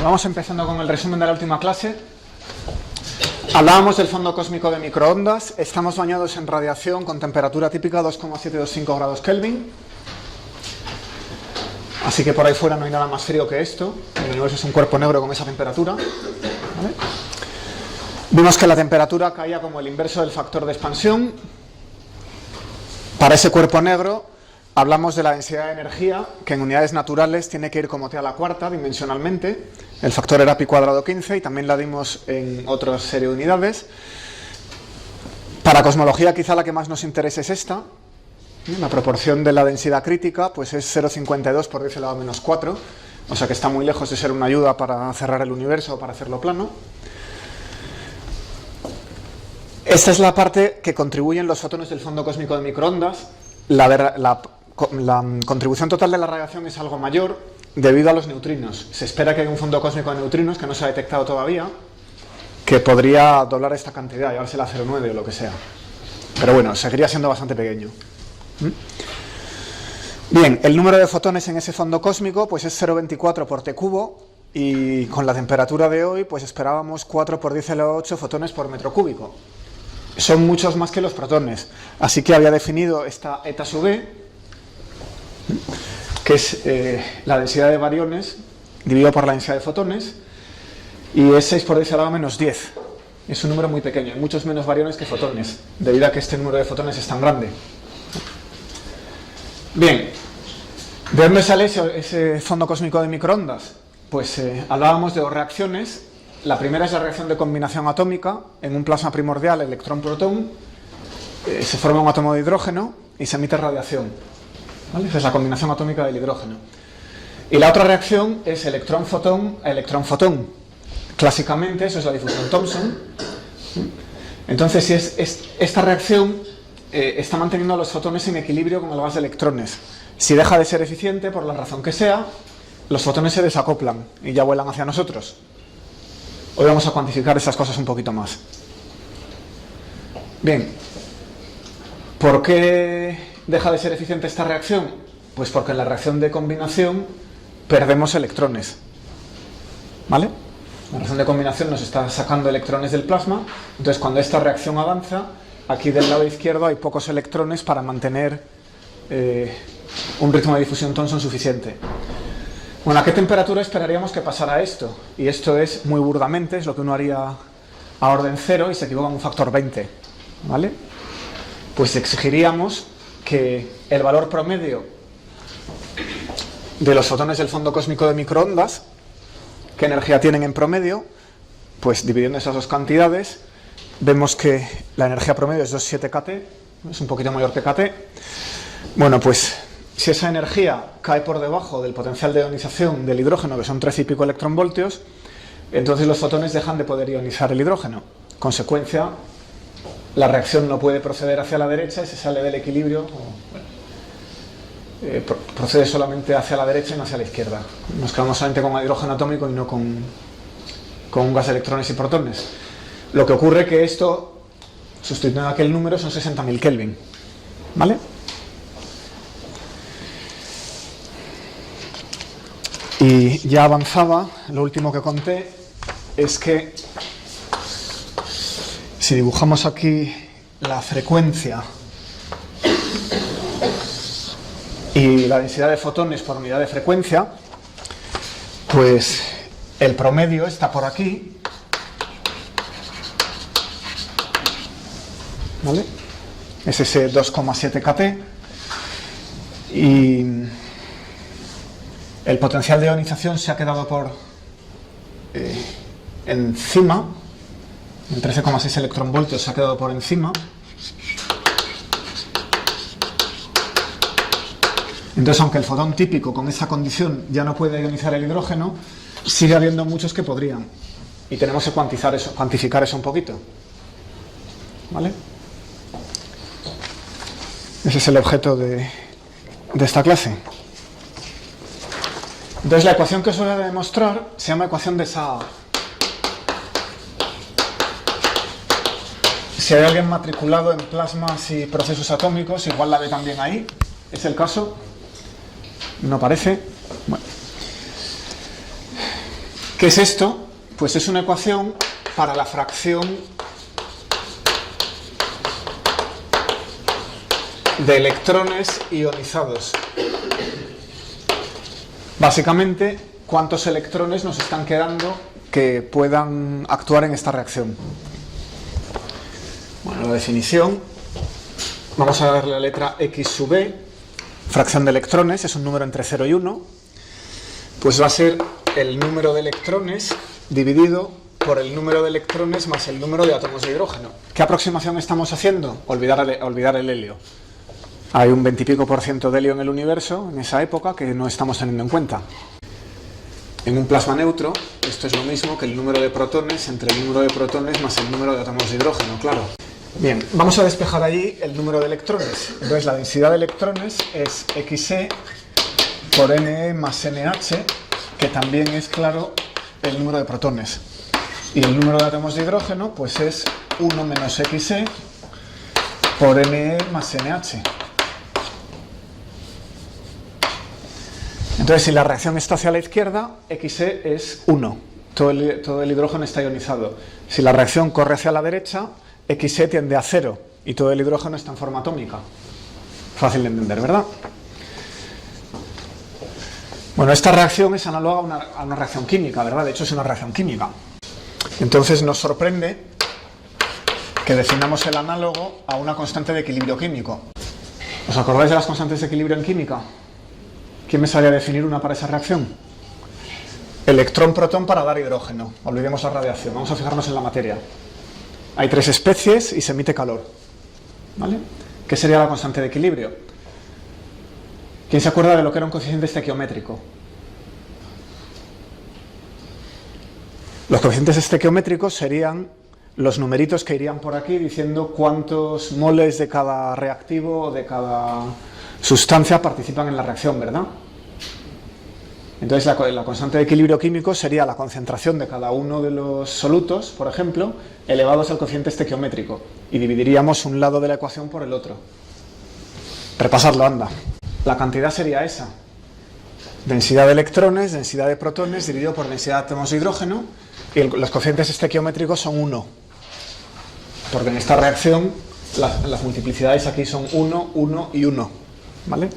Vamos empezando con el resumen de la última clase. Hablábamos del fondo cósmico de microondas. Estamos bañados en radiación con temperatura típica 2,725 grados Kelvin. Así que por ahí fuera no hay nada más frío que esto. El universo es un cuerpo negro con esa temperatura. ¿Vale? Vimos que la temperatura caía como el inverso del factor de expansión. Para ese cuerpo negro hablamos de la densidad de energía, que en unidades naturales tiene que ir como t a la cuarta dimensionalmente. El factor era pi cuadrado 15 y también la dimos en otra serie de unidades. Para cosmología quizá la que más nos interesa es esta. La proporción de la densidad crítica pues es 0,52 por 10 elevado a menos 4, o sea que está muy lejos de ser una ayuda para cerrar el universo o para hacerlo plano. Esta es la parte que contribuyen los fotones del fondo cósmico de microondas. La contribución total de la radiación es algo mayor debido a los neutrinos. Se espera que haya un fondo cósmico de neutrinos que no se ha detectado todavía, que podría doblar esta cantidad, llevársela a 0,9 o lo que sea. Pero bueno, seguiría siendo bastante pequeño. Bien, el número de fotones en ese fondo cósmico pues es 0,24 por t cubo, y con la temperatura de hoy pues esperábamos 4 por 10 elevado a 8 fotones por metro cúbico. Son muchos más que los protones, así que había definido esta eta sub e, que es la densidad de bariones dividido por la densidad de fotones, y es 6 por 10 elevado a menos 10. Es un número muy pequeño, hay muchos menos bariones que fotones, debido a que este número de fotones es tan grande. Bien, ¿de dónde sale ese fondo cósmico de microondas? Pues hablábamos de dos reacciones. La primera es la reacción de combinación atómica. En un plasma primordial, electrón-protón, se forma un átomo de hidrógeno y se emite radiación. ¿Vale? Esa es la combinación atómica del hidrógeno. Y la otra reacción es electrón-fotón a electrón-fotón. Clásicamente, eso es la difusión Thomson. Entonces, si esta reacción está manteniendo a los fotones en equilibrio con el gas de electrones. Si deja de ser eficiente, por la razón que sea, los fotones se desacoplan y ya vuelan hacia nosotros. Hoy vamos a cuantificar esas cosas un poquito más. Bien, ¿por qué deja de ser eficiente esta reacción? Pues porque en la reacción de combinación perdemos electrones. ¿Vale? La reacción de combinación nos está sacando electrones del plasma, entonces cuando esta reacción avanza, aquí del lado izquierdo hay pocos electrones para mantener un ritmo de difusión Thomson suficiente. Bueno, ¿a qué temperatura esperaríamos que pasara esto? Y esto es, muy burdamente, es lo que uno haría a orden 0 y se equivoca en un factor 20. ¿Vale? Pues exigiríamos que el valor promedio de los fotones del fondo cósmico de microondas, qué energía tienen en promedio, pues dividiendo esas dos cantidades, vemos que la energía promedio es 2,7 kT, es un poquito mayor que kT. Bueno, pues si esa energía cae por debajo del potencial de ionización del hidrógeno, que son 13 y pico electronvoltios, entonces los fotones dejan de poder ionizar el hidrógeno. Consecuencia, la reacción no puede proceder hacia la derecha y se sale del equilibrio, procede solamente hacia la derecha y no hacia la izquierda. Nos quedamos solamente con el hidrógeno atómico y no con un gas de electrones y protones. Lo que ocurre que esto, sustituyendo aquel número, son 60.000 Kelvin. ¿Vale? Y ya avanzaba, lo último que conté es que si dibujamos aquí la frecuencia y la densidad de fotones por unidad de frecuencia, pues el promedio está por aquí. ¿Vale? Es ese 2,7 kT y el potencial de ionización se ha quedado por encima, el 13,6 electronvoltios se ha quedado por encima. Entonces, aunque el fotón típico con esa condición ya no puede ionizar el hidrógeno, sigue habiendo muchos que podrían. Y tenemos que cuantificar eso un poquito. ¿Vale? Ese es el objeto de esta clase. Entonces la ecuación que os voy a demostrar se llama ecuación de Saa. Si hay alguien matriculado en plasmas y procesos atómicos, igual la ve también ahí. ¿Es el caso? No parece. Bueno. ¿Qué es esto? Pues es una ecuación para la fracción de electrones ionizados. Básicamente, ¿cuántos electrones nos están quedando que puedan actuar en esta reacción? Bueno, la definición, vamos a darle la letra X sub E, fracción de electrones, es un número entre 0 y 1, pues va a ser el número de electrones dividido por el número de electrones más el número de átomos de hidrógeno. ¿Qué aproximación estamos haciendo? Olvidar el helio. Hay un 20 y pico % de helio en el universo en esa época que no estamos teniendo en cuenta. En un plasma neutro, esto es lo mismo que el número de protones entre el número de protones más el número de átomos de hidrógeno, claro. Bien, vamos a despejar allí el número de electrones. Entonces la densidad de electrones es Xe por Ne más NH, que también es, claro, el número de protones. Y el número de átomos de hidrógeno pues es 1 menos Xe por Ne más NH. Entonces, si la reacción está hacia la izquierda, Xe es 1. Todo el hidrógeno está ionizado. Si la reacción corre hacia la derecha, Xe tiende a 0 y todo el hidrógeno está en forma atómica. Fácil de entender, ¿verdad? Bueno, esta reacción es análoga a una reacción química, ¿verdad? De hecho, es una reacción química. Entonces, nos sorprende que definamos el análogo a una constante de equilibrio químico. ¿Os acordáis de las constantes de equilibrio en química? ¿Quién me sabría definir una para esa reacción? Electrón-protón para dar hidrógeno. Olvidemos la radiación, vamos a fijarnos en la materia. Hay 3 especies y se emite calor. ¿Vale? ¿Qué sería la constante de equilibrio? ¿Quién se acuerda de lo que era un coeficiente estequiométrico? Los coeficientes estequiométricos serían los numeritos que irían por aquí diciendo cuántos moles de cada reactivo o de cada sustancia participan en la reacción, ¿verdad? Entonces la constante de equilibrio químico sería la concentración de cada uno de los solutos, por ejemplo, elevados al coeficiente estequiométrico, y dividiríamos un lado de la ecuación por el otro. Repasadlo, anda. La cantidad sería esa. Densidad de electrones, densidad de protones, dividido por densidad de átomos de hidrógeno, y los coeficientes estequiométricos son 1. Porque en esta reacción las multiplicidades aquí son 1, 1 y 1. ¿Vale?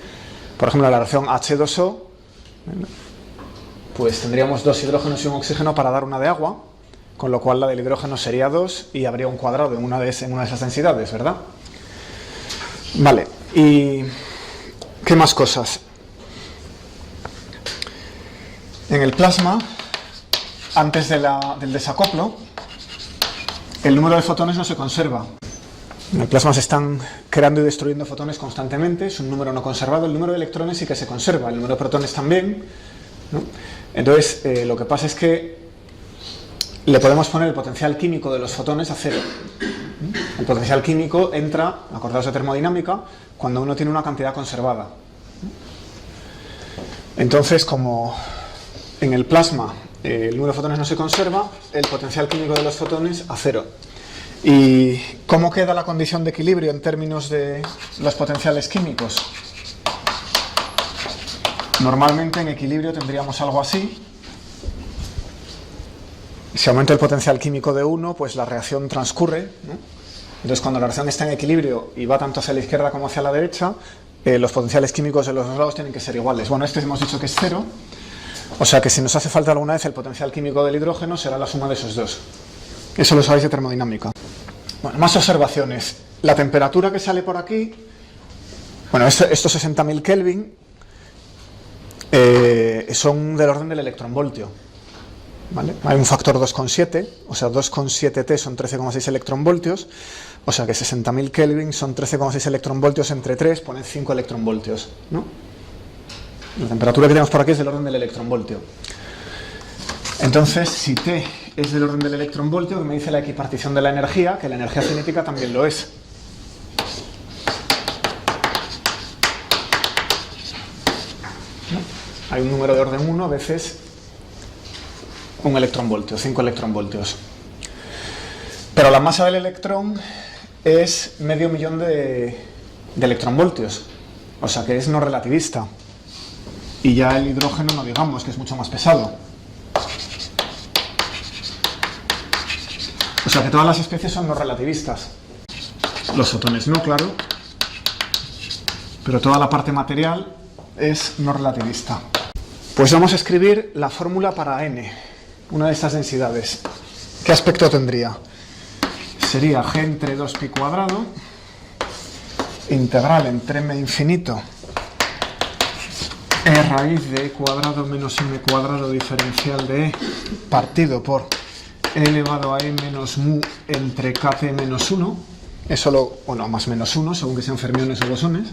Por ejemplo, la reacción H2O, pues tendríamos 2 hidrógenos y un oxígeno para dar una de agua, con lo cual la del hidrógeno sería 2 y habría un cuadrado en una de esas densidades, ¿verdad? Vale, y ¿qué más cosas? En el plasma, antes del desacoplo, el número de fotones no se conserva. En el plasma se están creando y destruyendo fotones constantemente, es un número no conservado. El número de electrones sí que se conserva, el número de protones también, ¿no? Entonces, lo que pasa es que le podemos poner el potencial químico de los fotones a 0. El potencial químico entra, acordaos de termodinámica, cuando uno tiene una cantidad conservada. Entonces, como en el plasma el número de fotones no se conserva, el potencial químico de los fotones a 0. ¿Y cómo queda la condición de equilibrio en términos de los potenciales químicos? Normalmente en equilibrio tendríamos algo así. Si aumenta el potencial químico de 1, pues la reacción transcurre, ¿no? Entonces, cuando la reacción está en equilibrio y va tanto hacia la izquierda como hacia la derecha, los potenciales químicos de los dos lados tienen que ser iguales. Bueno, este hemos dicho que es 0, o sea que si nos hace falta alguna vez el potencial químico del hidrógeno será la suma de esos dos. Eso lo sabéis de termodinámica. Bueno, más observaciones. La temperatura que sale por aquí, bueno, estos 60.000 Kelvin son del orden del electronvoltio, ¿vale? Hay un factor 2,7, o sea, 2,7 T son 13,6 electronvoltios, o sea que 60.000 Kelvin son 13,6 electronvoltios entre 3, poned 5 electronvoltios, ¿no? La temperatura que tenemos por aquí es del orden del electronvoltio. Entonces, si T es del orden del electronvoltio, que me dice la equipartición de la energía, que la energía cinética también lo es. ¿No? Hay un número de orden 1 veces un electronvoltio, 5 electronvoltios. Pero la masa del electrón es medio millón de electronvoltios, o sea que es no relativista. Y ya el hidrógeno no digamos, que es mucho más pesado. sea que todas las especies son no relativistas. Los fotones no, claro. Pero toda la parte material es no relativista. Pues vamos a escribir la fórmula para n, una de estas densidades. ¿Qué aspecto tendría? Sería g entre 2pi cuadrado, integral entre m infinito, e raíz de e cuadrado menos m cuadrado diferencial de e partido por e elevado a e menos mu entre kt menos 1. Eso lo, bueno, más menos 1, según que sean fermiones o bosones.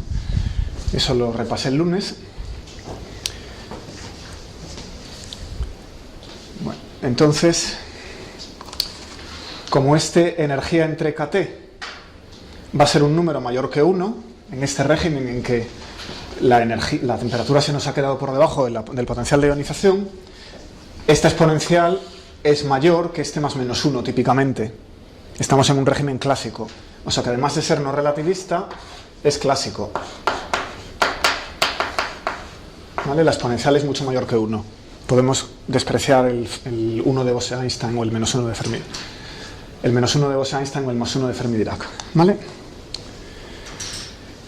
Eso lo repasé el lunes. Bueno, entonces, como este energía entre kt va a ser un número mayor que 1, en este régimen en que la temperatura se nos ha quedado por debajo del potencial de ionización, esta exponencial es mayor que este más menos 1, típicamente. Estamos en un régimen clásico. O sea que además de ser no relativista, es clásico. ¿Vale? La exponencial es mucho mayor que 1. Podemos despreciar el 1 de Bose-Einstein o el menos 1 de Fermi. El menos 1 de Bose-Einstein o el más 1 de Fermi-Dirac. ¿Vale?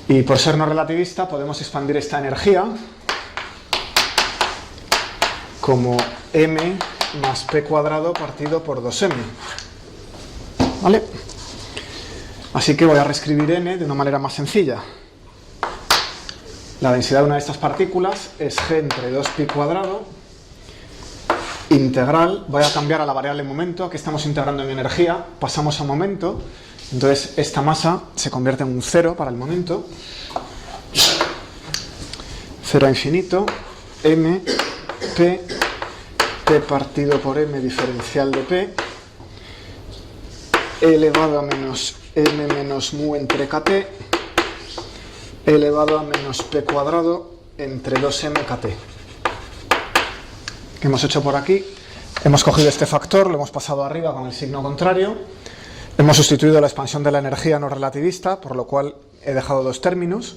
Y por ser no relativista podemos expandir esta energía como m más p cuadrado partido por 2m. ¿Vale? Así que voy a reescribir n de una manera más sencilla. La densidad de una de estas partículas es g entre 2pi cuadrado, integral, voy a cambiar a la variable momento, aquí estamos integrando en energía, pasamos a momento, entonces esta masa se convierte en un 0 para el momento, 0 a infinito, m, p partido por m diferencial de p, elevado a menos m menos mu entre kt, elevado a menos p cuadrado entre 2m kt. ¿Qué hemos hecho por aquí? Hemos cogido este factor, lo hemos pasado arriba con el signo contrario, hemos sustituido la expansión de la energía no relativista, por lo cual he dejado dos términos,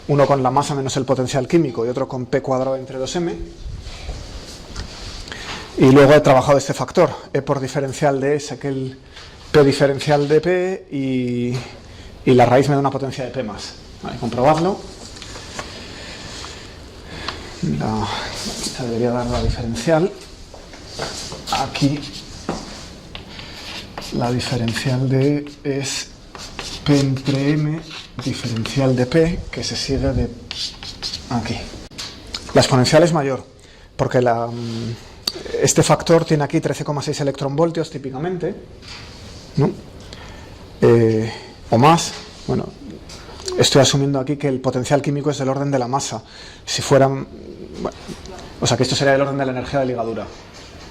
uno con la masa menos el potencial químico y otro con p cuadrado entre 2m, y luego he trabajado este factor, e por diferencial de e saqué el p diferencial de p y la raíz me da una potencia de p más. Vale, comprobadlo. Esta debería dar la diferencial. Aquí la diferencial de E es p entre m diferencial de p, que se sigue de aquí. La exponencial es mayor, porque este factor tiene aquí 13,6 electronvoltios típicamente, ¿no? O más. Bueno, estoy asumiendo aquí que el potencial químico es del orden de la masa. Si fueran, bueno, o sea que esto sería del orden de la energía de ligadura,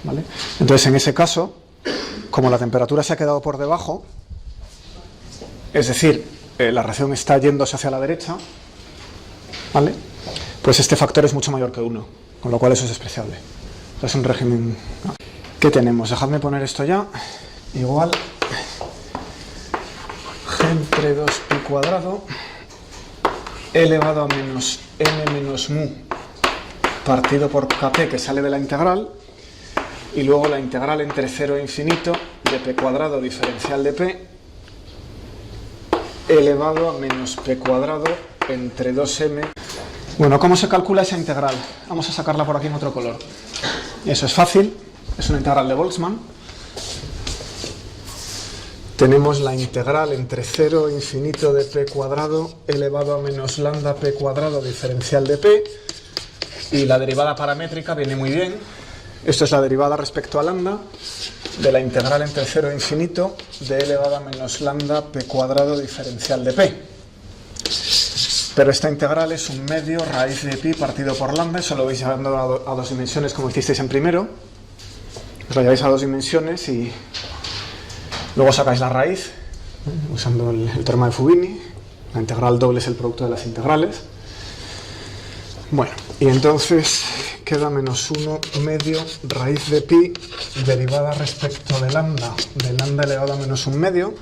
¿vale? Entonces, en ese caso, como la temperatura se ha quedado por debajo, es decir, la reacción está yéndose hacia la derecha, ¿vale? Pues este factor es mucho mayor que 1, con lo cual eso es despreciable. Es un régimen. ¿Qué tenemos? Dejadme poner esto ya. Igual g entre 2pi cuadrado elevado a menos m menos mu partido por kt, que sale de la integral, y luego la integral entre 0 e infinito de p cuadrado diferencial de p elevado a menos p cuadrado entre 2m. Bueno, ¿cómo se calcula esa integral? Vamos a sacarla por aquí en otro color. Eso es fácil, es una integral de Boltzmann. Tenemos la integral entre 0 e infinito de p cuadrado elevado a menos lambda p cuadrado diferencial de p, y la derivada paramétrica viene muy bien. Esto es la derivada respecto a lambda de la integral entre 0 e infinito de elevado a menos lambda p cuadrado diferencial de p. Pero esta integral es un medio raíz de pi partido por lambda, eso lo vais llevando a dos dimensiones como hicisteis en primero. Os lo lleváis a dos dimensiones y luego sacáis la raíz, usando el teorema de Fubini. La integral doble es el producto de las integrales. Bueno, y entonces queda menos 1 medio raíz de pi derivada respecto de lambda elevado a menos 1 medio,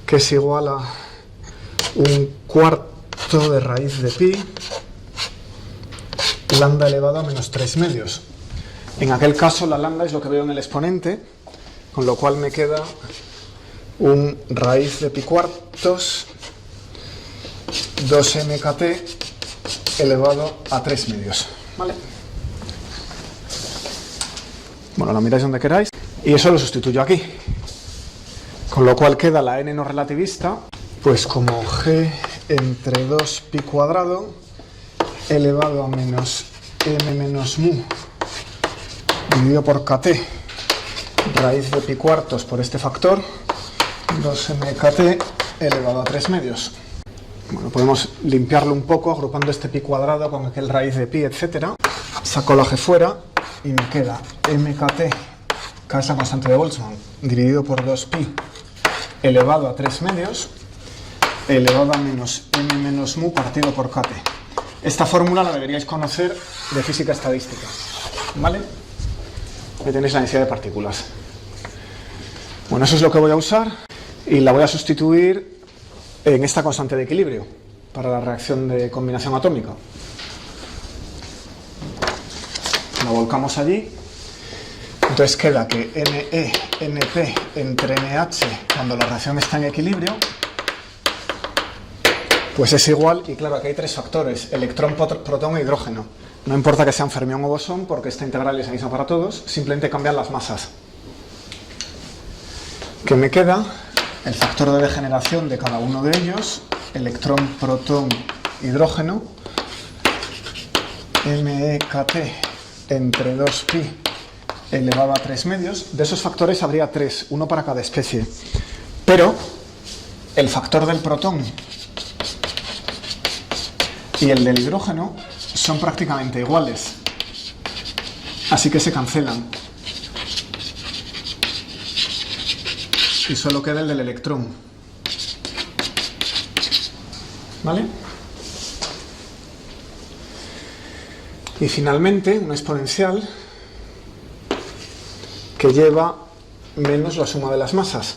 que es igual a un cuarto de raíz de pi lambda elevado a menos 3 medios. En aquel caso la lambda es lo que veo en el exponente, con lo cual me queda un raíz de pi cuartos 2 mkt elevado a 3 medios. ¿Vale? Bueno, lo miráis donde queráis. Y eso lo sustituyo aquí. Con lo cual queda la n no relativista, pues como g entre 2 pi cuadrado elevado a menos m menos mu dividido por kt raíz de pi cuartos por este factor 2mkt elevado a 3 medios. Bueno, podemos limpiarlo un poco agrupando este pi cuadrado con aquel raíz de pi, etc. Saco la g fuera y me queda mkt, k es la constante de Boltzmann, dividido por 2pi elevado a 3 medios elevado a menos m menos mu partido por kt. Esta fórmula la deberíais conocer de física estadística, ¿vale? Ahí tenéis la densidad de partículas. Bueno, eso es lo que voy a usar y la voy a sustituir en esta constante de equilibrio para la reacción de combinación atómica. La volcamos allí. Entonces queda que Ne, Np entre NH cuando la reacción está en equilibrio pues es igual, y claro, aquí hay tres factores, electrón, protón e hidrógeno. No importa que sean fermión o bosón, porque esta integral es la misma para todos, simplemente cambian las masas. ¿Qué me queda? El factor de degeneración de cada uno de ellos, electrón, protón, hidrógeno, MEKT entre 2pi elevado a 3 medios. De esos factores habría 3, uno para cada especie. Pero el factor del protón y el del hidrógeno son prácticamente iguales, así que se cancelan y solo queda el del electrón, ¿vale? Y finalmente una exponencial que lleva menos la suma de las masas.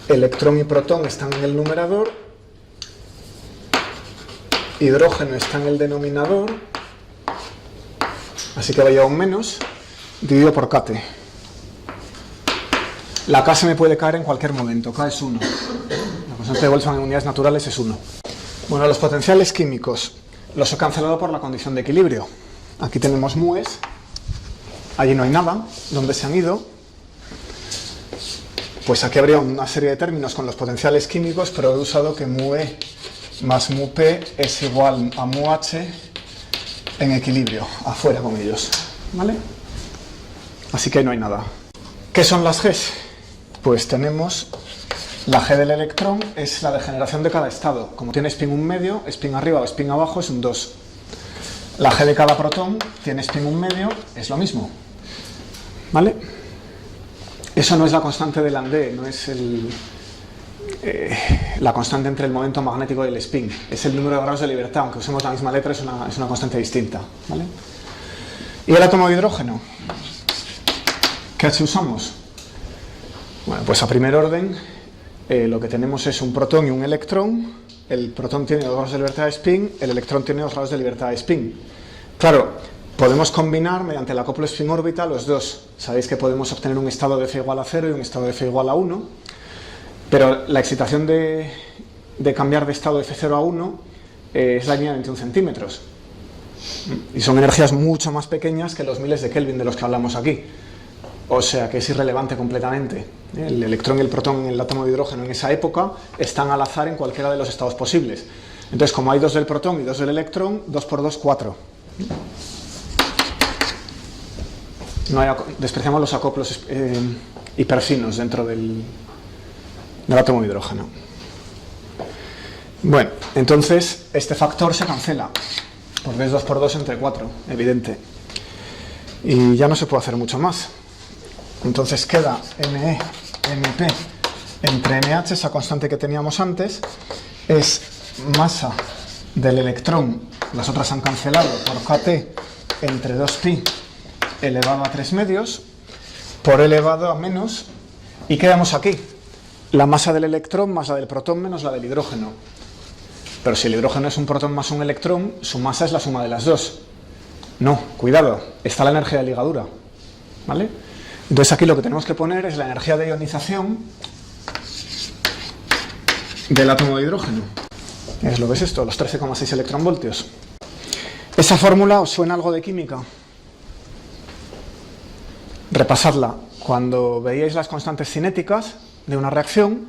Electrón y protón están en el numerador, hidrógeno está en el denominador, así que va a llevar un menos, dividido por kt. La k se me puede caer en cualquier momento, k es 1. La constante de Boltzmann en unidades naturales es 1. Bueno, los potenciales químicos los he cancelado por la condición de equilibrio. Aquí tenemos mues, allí no hay nada, ¿dónde se han ido? Pues aquí habría una serie de términos con los potenciales químicos, pero he usado que mu E más mu P es igual a mu H en equilibrio, afuera con ellos, ¿vale? Así que no hay nada. ¿Qué son las Gs? Pues tenemos la G del electrón, es la degeneración de cada estado. Como tiene spin 1 medio, spin arriba o spin abajo es un 2. La G de cada protón tiene spin 1 medio, es lo mismo, ¿vale? Eso no es la constante de Landé, no es la constante entre el momento magnético y el spin. Es el número de grados de libertad, aunque usemos la misma letra, es una constante distinta, ¿vale? ¿Y el átomo de hidrógeno? ¿Qué H usamos? Bueno, pues a primer orden lo que tenemos es un protón y un electrón. El protón tiene 2 grados de libertad de spin, el electrón tiene 2 grados de libertad de spin. Claro, podemos combinar mediante el acoplo spin-órbita los dos. Sabéis que podemos obtener un estado de F igual a 0 y un estado de F igual a 1, pero la excitación de cambiar de estado de F0 a 1 es la línea de 21 centímetros. Y son energías mucho más pequeñas que los miles de Kelvin de los que hablamos aquí. O sea que es irrelevante completamente. El electrón y el protón en el átomo de hidrógeno en esa época están al azar en cualquiera de los estados posibles. Entonces, como hay 2 del protón y 2 del electrón, 2 por 2, 4. Despreciamos los acoplos hiperfinos dentro del átomo de hidrógeno. Bueno, entonces este factor se cancela, porque es 2 por 2 entre 4, evidente. Y ya no se puede hacer mucho más. Entonces queda Ne, Np entre NH, esa constante que teníamos antes, es masa del electrón, las otras han cancelado, por Kt entre 2pi elevado a 3 medios, por elevado a menos, y quedamos aquí. La masa del electrón más la del protón menos la del hidrógeno. Pero si el hidrógeno es un protón más un electrón, su masa es la suma de las dos. No, cuidado, está la energía de ligadura, ¿vale? Entonces aquí lo que tenemos que poner es la energía de ionización del átomo de hidrógeno. Es lo que es esto, los 13,6 electronvoltios. ¿Esa fórmula os suena algo de química? Repasadla. Cuando veíais las constantes cinéticas de una reacción,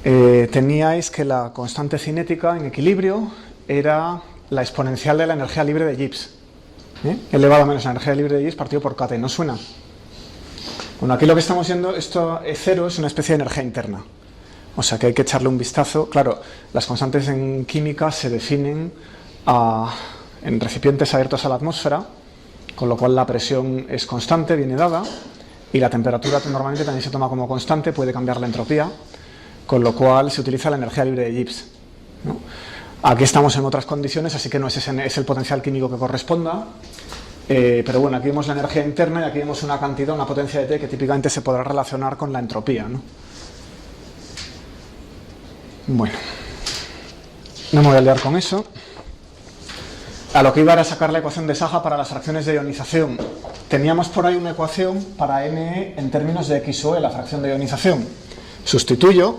teníais que la constante cinética en equilibrio era la exponencial de la energía libre de Gibbs. Elevado a menos la energía libre de Gibbs partido por kT. ¿No suena? Bueno, aquí lo que estamos viendo, esto E0 es una especie de energía interna. O sea que hay que echarle un vistazo. Claro, las constantes en química se definen en recipientes abiertos a la atmósfera, con lo cual la presión es constante, viene dada, y la temperatura normalmente también se toma como constante, puede cambiar la entropía, con lo cual se utiliza la energía libre de Gibbs, ¿no? Aquí estamos en otras condiciones, así que no es el potencial químico que corresponda, pero bueno, aquí vemos la energía interna y aquí vemos una cantidad, una potencia de T que típicamente se podrá relacionar con la entropía, ¿no? Bueno, no me voy a liar con eso. A lo que iba era sacar la ecuación de Saja para las fracciones de ionización. Teníamos por ahí una ecuación para NE en términos de XOE, la fracción de ionización. Sustituyo,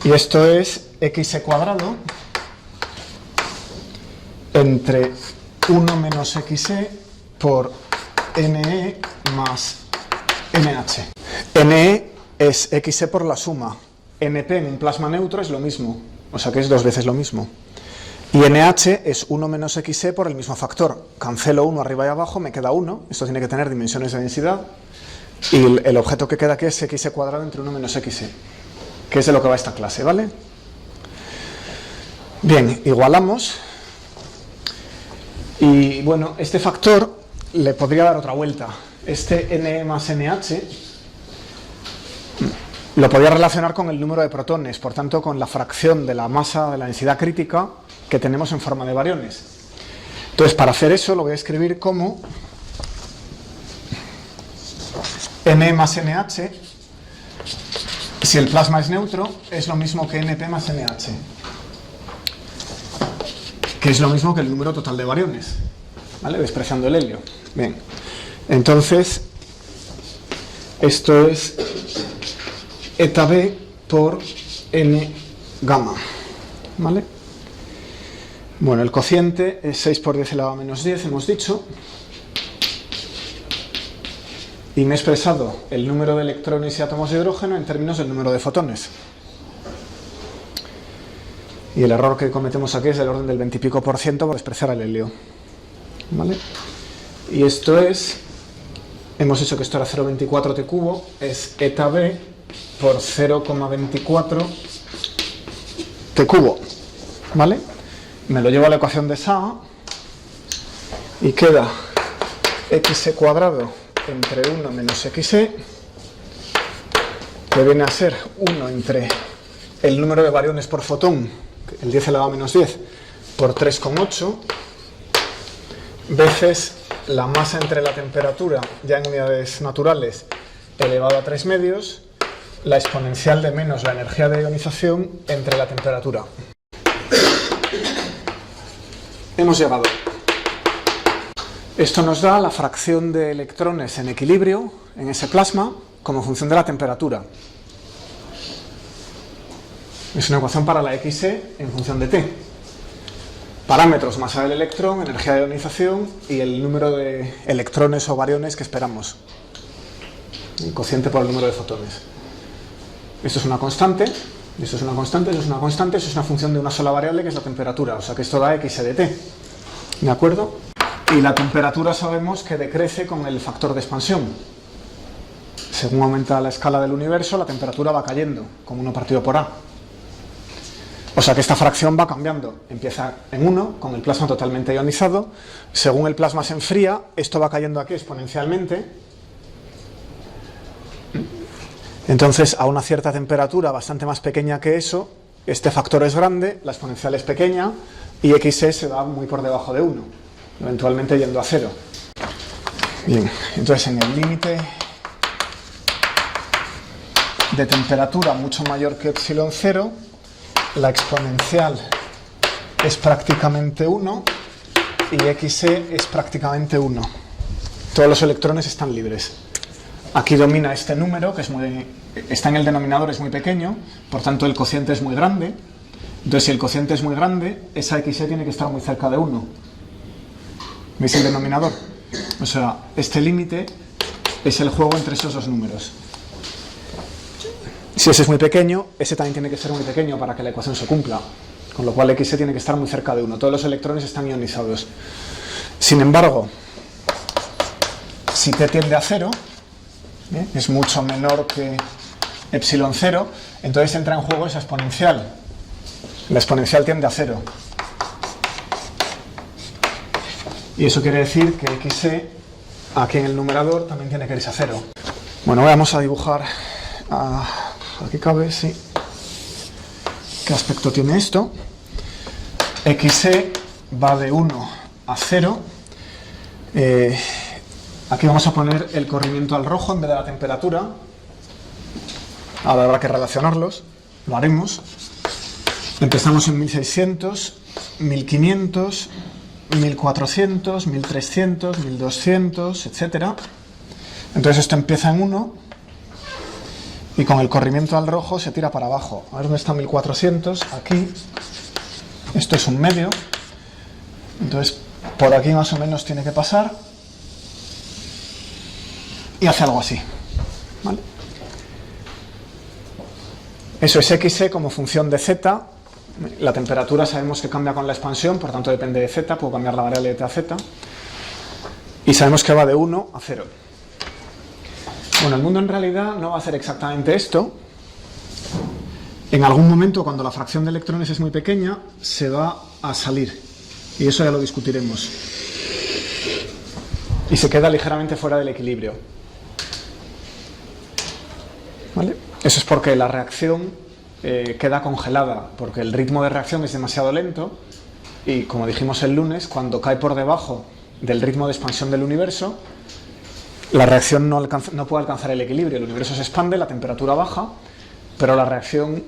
y esto es XE cuadrado entre 1 menos XE por NE más NH. NE es XE por la suma. NP en un plasma neutro es lo mismo, o sea que es 2 veces lo mismo. Y NH es 1 menos XE por el mismo factor. Cancelo 1 arriba y abajo, me queda 1. Esto tiene que tener dimensiones de densidad. Y el objeto que queda aquí es XE cuadrado entre 1 menos XE, que es de lo que va esta clase, ¿vale? Bien, igualamos. Y bueno, este factor le podría dar otra vuelta. Este NE más NH lo podría relacionar con el número de protones, por tanto con la fracción de la masa de la densidad crítica que tenemos en forma de bariones. Entonces, para hacer eso lo voy a escribir como NE más NH, si el plasma es neutro, es lo mismo que NP más NH, que es lo mismo que el número total de bariones, ¿vale? Despreciando el helio. Bien, entonces esto es eta B por N gamma, ¿vale? Bueno, el cociente es 6 por 10 elevado a menos 10, hemos dicho. Y me he expresado el número de electrones y átomos de hidrógeno en términos del número de fotones. Y el error que cometemos aquí es del orden del 20 y pico % por despreciar el helio, ¿vale? Y esto es, hemos dicho que esto era 0,24 T cubo, es eta B por 0,24 T cubo, ¿vale? Me lo llevo a la ecuación de Saha y queda XE cuadrado entre 1 menos XE, que viene a ser 1 entre el número de bariones por fotón, el 10 elevado a menos 10, por 3,8, veces la masa entre la temperatura, ya en unidades naturales, elevado a 3 medios, la exponencial de menos la energía de ionización entre la temperatura. Hemos llegado. Esto nos da la fracción de electrones en equilibrio en ese plasma como función de la temperatura. Es una ecuación para la XE en función de T. Parámetros: masa del electrón, energía de ionización y el número de electrones o bariones que esperamos. El cociente por el número de fotones. Esto es una constante, esto es una constante, esto es una constante, eso es una función de una sola variable que es la temperatura, o sea que esto da XE de T. ¿De acuerdo? Y la temperatura sabemos que decrece con el factor de expansión. Según aumenta la escala del universo, la temperatura va cayendo, como 1 partido por A. O sea que esta fracción va cambiando. Empieza en 1, con el plasma totalmente ionizado. Según el plasma se enfría, esto va cayendo aquí exponencialmente. Entonces, a una cierta temperatura bastante más pequeña que eso, este factor es grande, la exponencial es pequeña, y XE se va muy por debajo de 1, eventualmente yendo a 0. Bien, entonces en el límite de temperatura mucho mayor que epsilon 0, la exponencial es prácticamente 1 y XE es prácticamente 1. Todos los electrones están libres. Aquí domina este número, que está en el denominador, es muy pequeño, por tanto el cociente es muy grande. Entonces, si el cociente es muy grande, esa xe tiene que estar muy cerca de 1. ¿Veis el denominador? O sea, este límite es el juego entre esos dos números. Si ese es muy pequeño, ese también tiene que ser muy pequeño para que la ecuación se cumpla. Con lo cual xe tiene que estar muy cerca de 1. Todos los electrones están ionizados. Sin embargo, si t tiende a 0, es mucho menor que epsilon 0, entonces entra en juego esa exponencial. La exponencial tiende a 0. Y eso quiere decir que xe, aquí en el numerador, también tiene que irse a 0. Bueno, vamos a dibujar, aquí cabe, sí. ¿Qué aspecto tiene esto? xe va de 1 a 0. Aquí vamos a poner el corrimiento al rojo en vez de la temperatura. Ahora habrá que relacionarlos, lo haremos. Empezamos en 1600, 1500, 1400, 1300, 1200, etc. Entonces esto empieza en 1 y con el corrimiento al rojo se tira para abajo. A ver dónde está 1400, aquí. Esto es un medio. Entonces por aquí más o menos tiene que pasar y hace algo así, ¿vale? Eso es xe como función de z. La temperatura sabemos que cambia con la expansión, por tanto depende de z, puedo cambiar la variable de t a z. Y sabemos que va de 1 a 0. Bueno, el mundo en realidad no va a hacer exactamente esto. En algún momento, cuando la fracción de electrones es muy pequeña, se va a salir. Y eso ya lo discutiremos. Y se queda ligeramente fuera del equilibrio. ¿Vale? Eso es porque la reacción queda congelada, porque el ritmo de reacción es demasiado lento y, como dijimos el lunes, cuando cae por debajo del ritmo de expansión del universo, la reacción no puede alcanzar el equilibrio. El universo se expande, la temperatura baja, pero la reacción,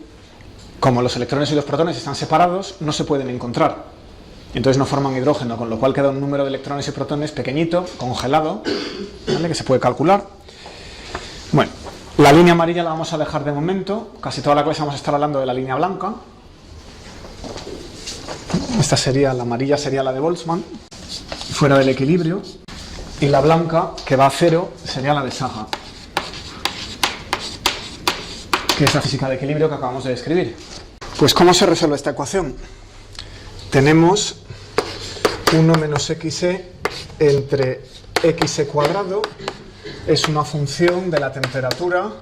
como los electrones y los protones están separados, no se pueden encontrar. Entonces no forman hidrógeno, con lo cual queda un número de electrones y protones pequeñito, congelado, ¿vale? Que se puede calcular. Bueno, la línea amarilla la vamos a dejar de momento. Casi toda la clase vamos a estar hablando de la línea blanca. Esta sería, la amarilla sería la de Boltzmann, fuera del equilibrio. Y la blanca, que va a 0, sería la de Saha, que es la física de equilibrio que acabamos de describir. Pues ¿cómo se resuelve esta ecuación? Tenemos 1 menos xe entre xe cuadrado, es una función de la temperatura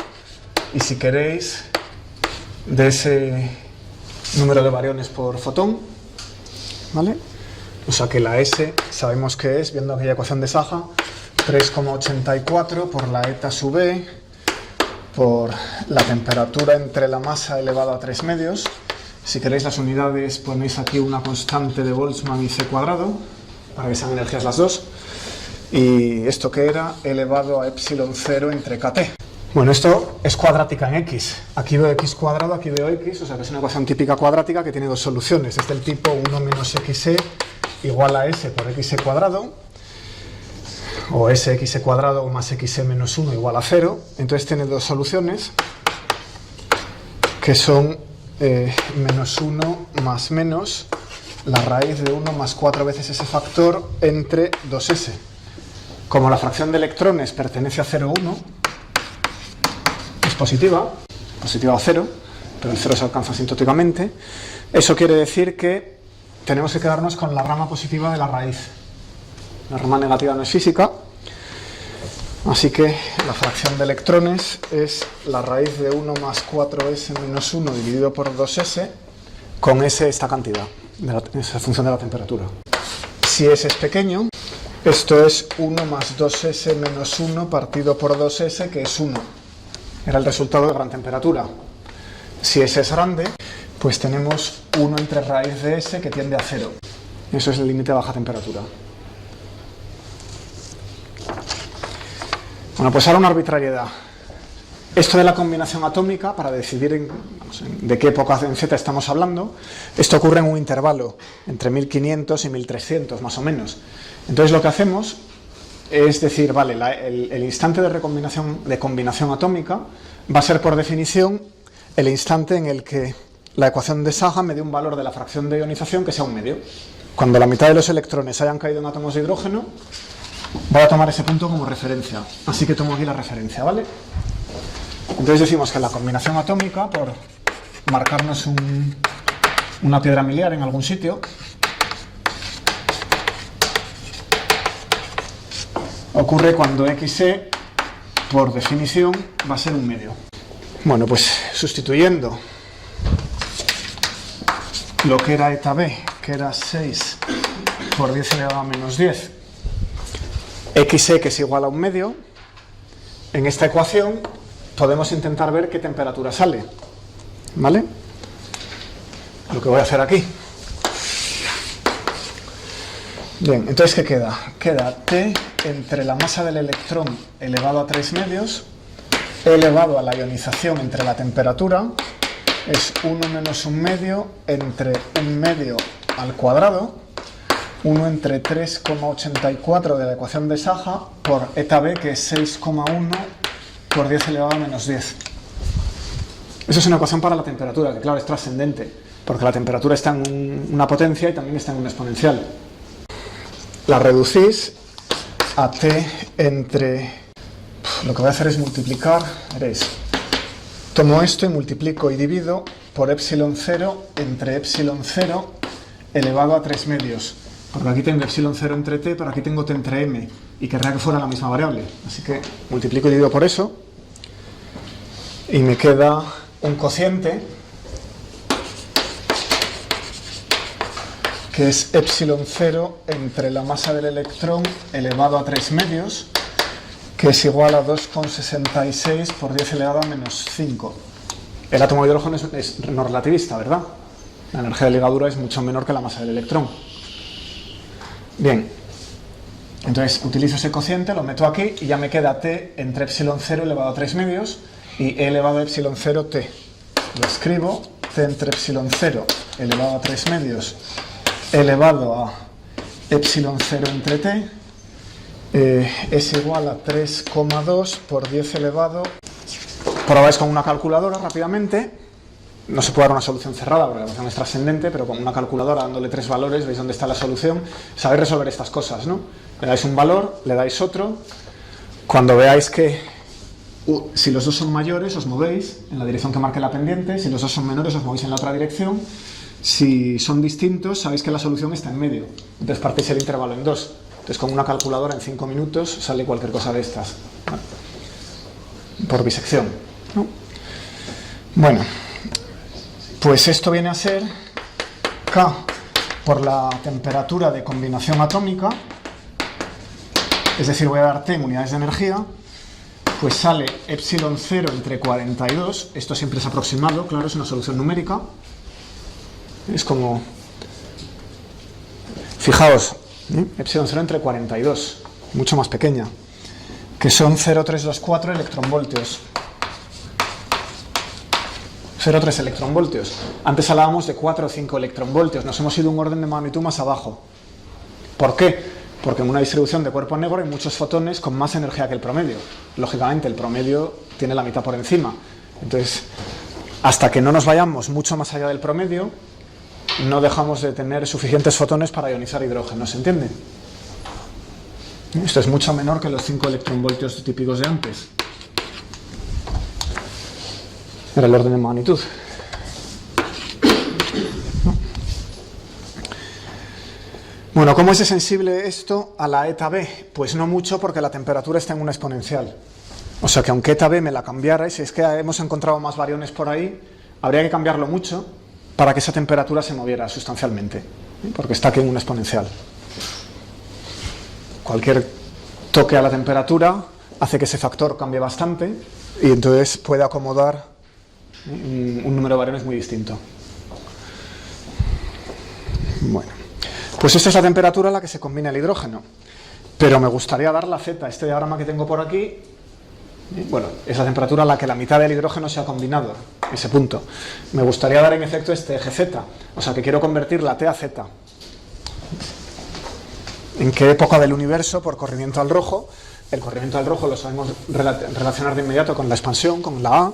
y, si queréis, de ese número de bariones por fotón, ¿vale? O sea que la S sabemos que es, viendo aquella ecuación de Saha, 3,84 por la eta sub e por la temperatura entre la masa elevado a 3 medios. Si queréis las unidades, ponéis aquí una constante de Boltzmann y c cuadrado, para que sean energías las dos. Y esto que era elevado a epsilon 0 entre kt. Bueno, esto es cuadrática en x. Aquí veo x cuadrado, aquí veo x, o sea que es una ecuación típica cuadrática que tiene dos soluciones. Es del tipo 1 menos xe igual a s por xe cuadrado, o sx cuadrado más xe menos 1 igual a 0. Entonces tiene dos soluciones, que son menos 1 más menos la raíz de 1 más 4 veces ese factor entre 2s. Como la fracción de electrones pertenece a 0,1, es positiva o 0, pero el 0 se alcanza asintóticamente. Eso quiere decir que tenemos que quedarnos con la rama positiva de la raíz. La rama negativa no es física, así que la fracción de electrones es la raíz de 1 más 4s menos 1 dividido por 2s con esta cantidad, esa función de la temperatura. Si s es pequeño, esto es 1 más 2s menos 1 partido por 2s, que es 1. Era el resultado de gran temperatura. Si s es grande, pues tenemos 1 entre raíz de s, que tiende a 0. Eso es el límite de baja temperatura. Bueno, pues ahora una arbitrariedad. Esto de la combinación atómica, para decidir de qué época en Z estamos hablando, esto ocurre en un intervalo entre 1500 y 1300, más o menos. Entonces lo que hacemos es decir, vale, el instante de combinación atómica va a ser por definición el instante en el que la ecuación de Saga me dé un valor de la fracción de ionización que sea un medio. Cuando la mitad de los electrones hayan caído en átomos de hidrógeno, voy a tomar ese punto como referencia. Así que tomo aquí la referencia, ¿vale? Entonces decimos que la combinación atómica, por marcarnos una piedra miliar en algún sitio, ocurre cuando Xe, por definición, va a ser un medio. Bueno, pues sustituyendo lo que era eta B, que era 6 por 10 elevado a menos 10, Xe, que es igual a un medio, en esta ecuación podemos intentar ver qué temperatura sale, ¿vale? Lo que voy a hacer aquí. Bien, entonces, ¿qué queda? Queda T entre la masa del electrón elevado a 3 medios, elevado a la ionización entre la temperatura, es 1 menos 1 medio entre 1 medio al cuadrado, 1 entre 3,84 de la ecuación de Saga por eta B, que es 6,1 por 10 elevado a menos 10. Eso es una ecuación para la temperatura, que claro, es trascendente, porque la temperatura está en una potencia y también está en una exponencial. La reducís a T entre... Lo que voy a hacer es multiplicar, veréis, tomo esto y multiplico y divido por epsilon 0 entre epsilon 0 elevado a 3 medios. Porque aquí tengo epsilon 0 entre T, pero aquí tengo T entre M, y querría que fuera la misma variable. Así que multiplico y divido por eso, y me queda un cociente, que es epsilon 0 entre la masa del electrón elevado a 3 medios, que es igual a 2,66 por 10 elevado a menos 5. El átomo de hidrógeno es no relativista, ¿verdad? La energía de ligadura es mucho menor que la masa del electrón. Bien, entonces utilizo ese cociente, lo meto aquí y ya me queda T entre epsilon 0 elevado a 3 medios y E elevado a epsilon 0 T. Lo escribo, T entre epsilon 0 elevado a 3 medios elevado a epsilon 0 entre T es igual a 3,2 por 10 elevado. Probáis con una calculadora rápidamente. No se puede dar una solución cerrada porque la ecuación es trascendente, pero con una calculadora dándole 3 valores veis dónde está la solución. Sabéis resolver estas cosas, ¿no? Le dais un valor, le dais otro. Cuando veáis que si los dos son mayores os movéis en la dirección que marque la pendiente, si los dos son menores os movéis en la otra dirección. Si son distintos sabéis que la solución está en medio, entonces partís el intervalo en 2. Entonces con una calculadora en 5 minutos sale cualquier cosa de estas, ¿vale? Por bisección, ¿no? Bueno, pues esto viene a ser K por la temperatura de combinación atómica, es decir, voy a dar T en unidades de energía, pues sale epsilon 0 entre 42, esto siempre es aproximado, claro, es una solución numérica, es como, fijaos, epsilon 0 entre 42, mucho más pequeña, que son 0,324 electronvoltios. 0,3 electronvoltios. Antes hablábamos de 4 o 5 electronvoltios, nos hemos ido un orden de magnitud más abajo. ¿Por qué? Porque en una distribución de cuerpo negro hay muchos fotones con más energía que el promedio. Lógicamente, el promedio tiene la mitad por encima. Entonces, hasta que no nos vayamos mucho más allá del promedio, no dejamos de tener suficientes fotones para ionizar hidrógeno, ¿se entiende? Esto es mucho menor que los 5 electronvoltios típicos de antes. Era el orden de magnitud. Bueno, ¿cómo es sensible esto a la eta B? Pues no mucho, porque la temperatura está en una exponencial. O sea que aunque eta B me la cambiara, y si es que hemos encontrado más variones por ahí, habría que cambiarlo mucho para que esa temperatura se moviera sustancialmente, porque está aquí en una exponencial. Cualquier toque a la temperatura hace que ese factor cambie bastante y entonces puede acomodar un número de variones muy distinto. Bueno, pues esta es la temperatura a la que se combina el hidrógeno, pero me gustaría dar la Z, este diagrama que tengo por aquí. Bueno, es la temperatura a la que la mitad del hidrógeno se ha combinado, ese punto. Me gustaría dar en efecto este eje Z, o sea que quiero convertir la T a Z. en qué época del universo, por corrimiento al rojo. El corrimiento al rojo lo sabemos relacionar de inmediato con la expansión, con la A.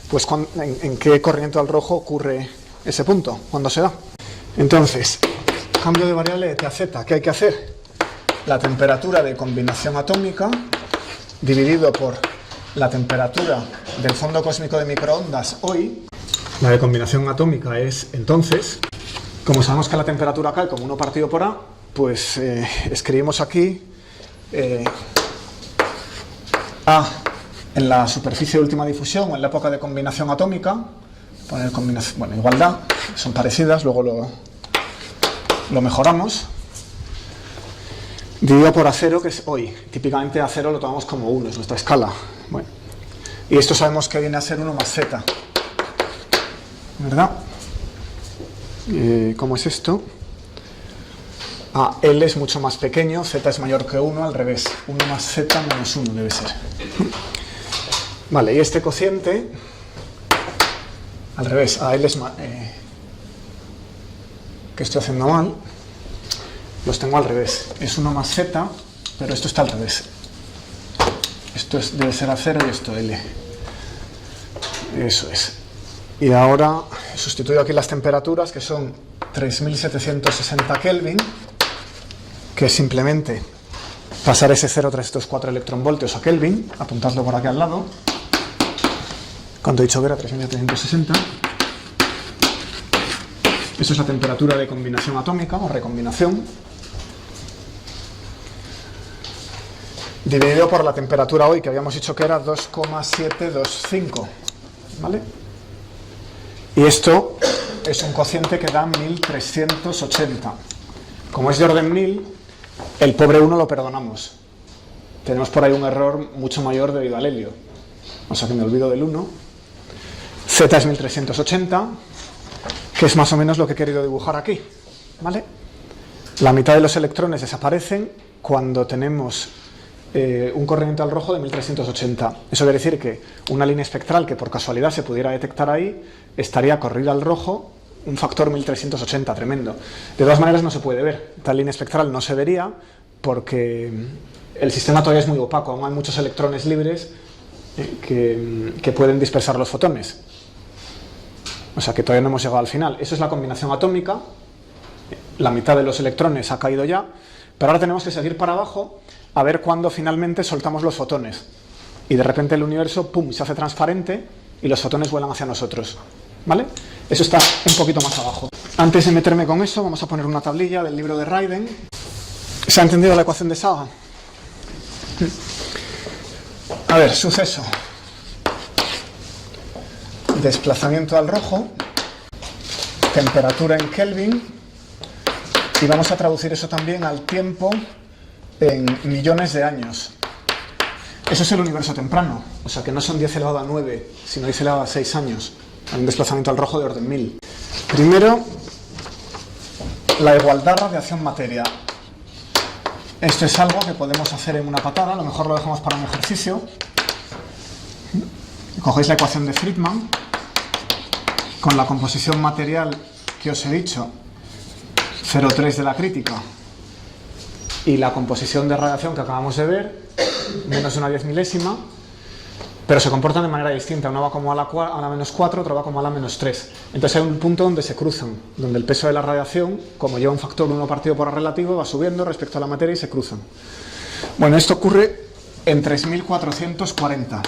Pues en qué corrimiento al rojo ocurre ese punto, cuándo se da. Entonces, cambio de variable de T a Z, ¿qué hay que hacer? La temperatura de combinación atómica dividido por la temperatura del fondo cósmico de microondas hoy. La de combinación atómica es, entonces, como sabemos que la temperatura cae como 1 partido por A, pues escribimos aquí A en la superficie de última difusión, en la época de combinación atómica, poner combinación, bueno, igualdad, son parecidas, luego lo mejoramos, dividido por A0, que es hoy. Típicamente A0 lo tomamos como 1, es nuestra escala. Bueno, y esto sabemos que viene a ser 1 más Z, ¿verdad? ¿Cómo es esto? L es mucho más pequeño, Z es mayor que 1, al revés. 1 más Z menos 1 debe ser. Vale, y este cociente, al revés, L es más... que estoy haciendo mal, los tengo al revés. Es 1 más Z, pero esto está al revés. Esto debe ser A0 y esto L. Eso es. Y ahora sustituyo aquí las temperaturas, que son 3760 Kelvin, que es simplemente pasar ese 0,324 electronvoltios a Kelvin, apuntadlo por aquí al lado. ¿Cuánto he dicho que era? 3760. Eso es la temperatura de combinación atómica o recombinación, dividido por la temperatura hoy, que habíamos dicho que era 2,725, ¿vale? Y esto es un cociente que da 1380. Como es de orden 1000, el pobre 1 lo perdonamos. Tenemos por ahí un error mucho mayor debido al helio. O sea que me olvido del 1. Z es 1380, que es más o menos lo que he querido dibujar aquí, ¿vale? La mitad de los electrones desaparecen cuando tenemos un corrimiento al rojo de 1380. Eso quiere decir que una línea espectral que por casualidad se pudiera detectar ahí estaría corrida al rojo un factor 1380, tremendo. De todas maneras no se puede ver. Tal línea espectral no se vería porque el sistema todavía es muy opaco, aún hay muchos electrones libres que pueden dispersar los fotones. O sea que todavía no hemos llegado al final. Eso es la combinación atómica. La mitad de los electrones ha caído ya, pero ahora tenemos que seguir para abajo a ver cuándo finalmente soltamos los fotones. Y de repente el universo, pum, se hace transparente y los fotones vuelan hacia nosotros. ¿Vale? Eso está un poquito más abajo. Antes de meterme con eso, vamos a poner una tablilla del libro de Rayden. ¿Se ha entendido la ecuación de Saga? A ver, suceso. Desplazamiento al rojo, temperatura en Kelvin, y vamos a traducir eso también al tiempo en millones de años. Eso es el universo temprano, o sea que no son 10 elevado a 9, sino 10 elevado a 6 años. Hay un desplazamiento al rojo de orden 1000. Primero, la igualdad radiación-materia. Esto es algo que podemos hacer en una patada, a lo mejor lo dejamos para un ejercicio. Cogéis la ecuación de Friedman con la composición material que os he dicho, 0,3 de la crítica, y la composición de radiación que acabamos de ver, menos de una 10 milésima, pero se comportan de manera distinta. Una va como a la menos 4, otra va como a la menos 3. Entonces hay un punto donde se cruzan, donde el peso de la radiación, como lleva un factor 1 partido por A relativo, va subiendo respecto a la materia y se cruzan. Bueno, esto ocurre en 3440.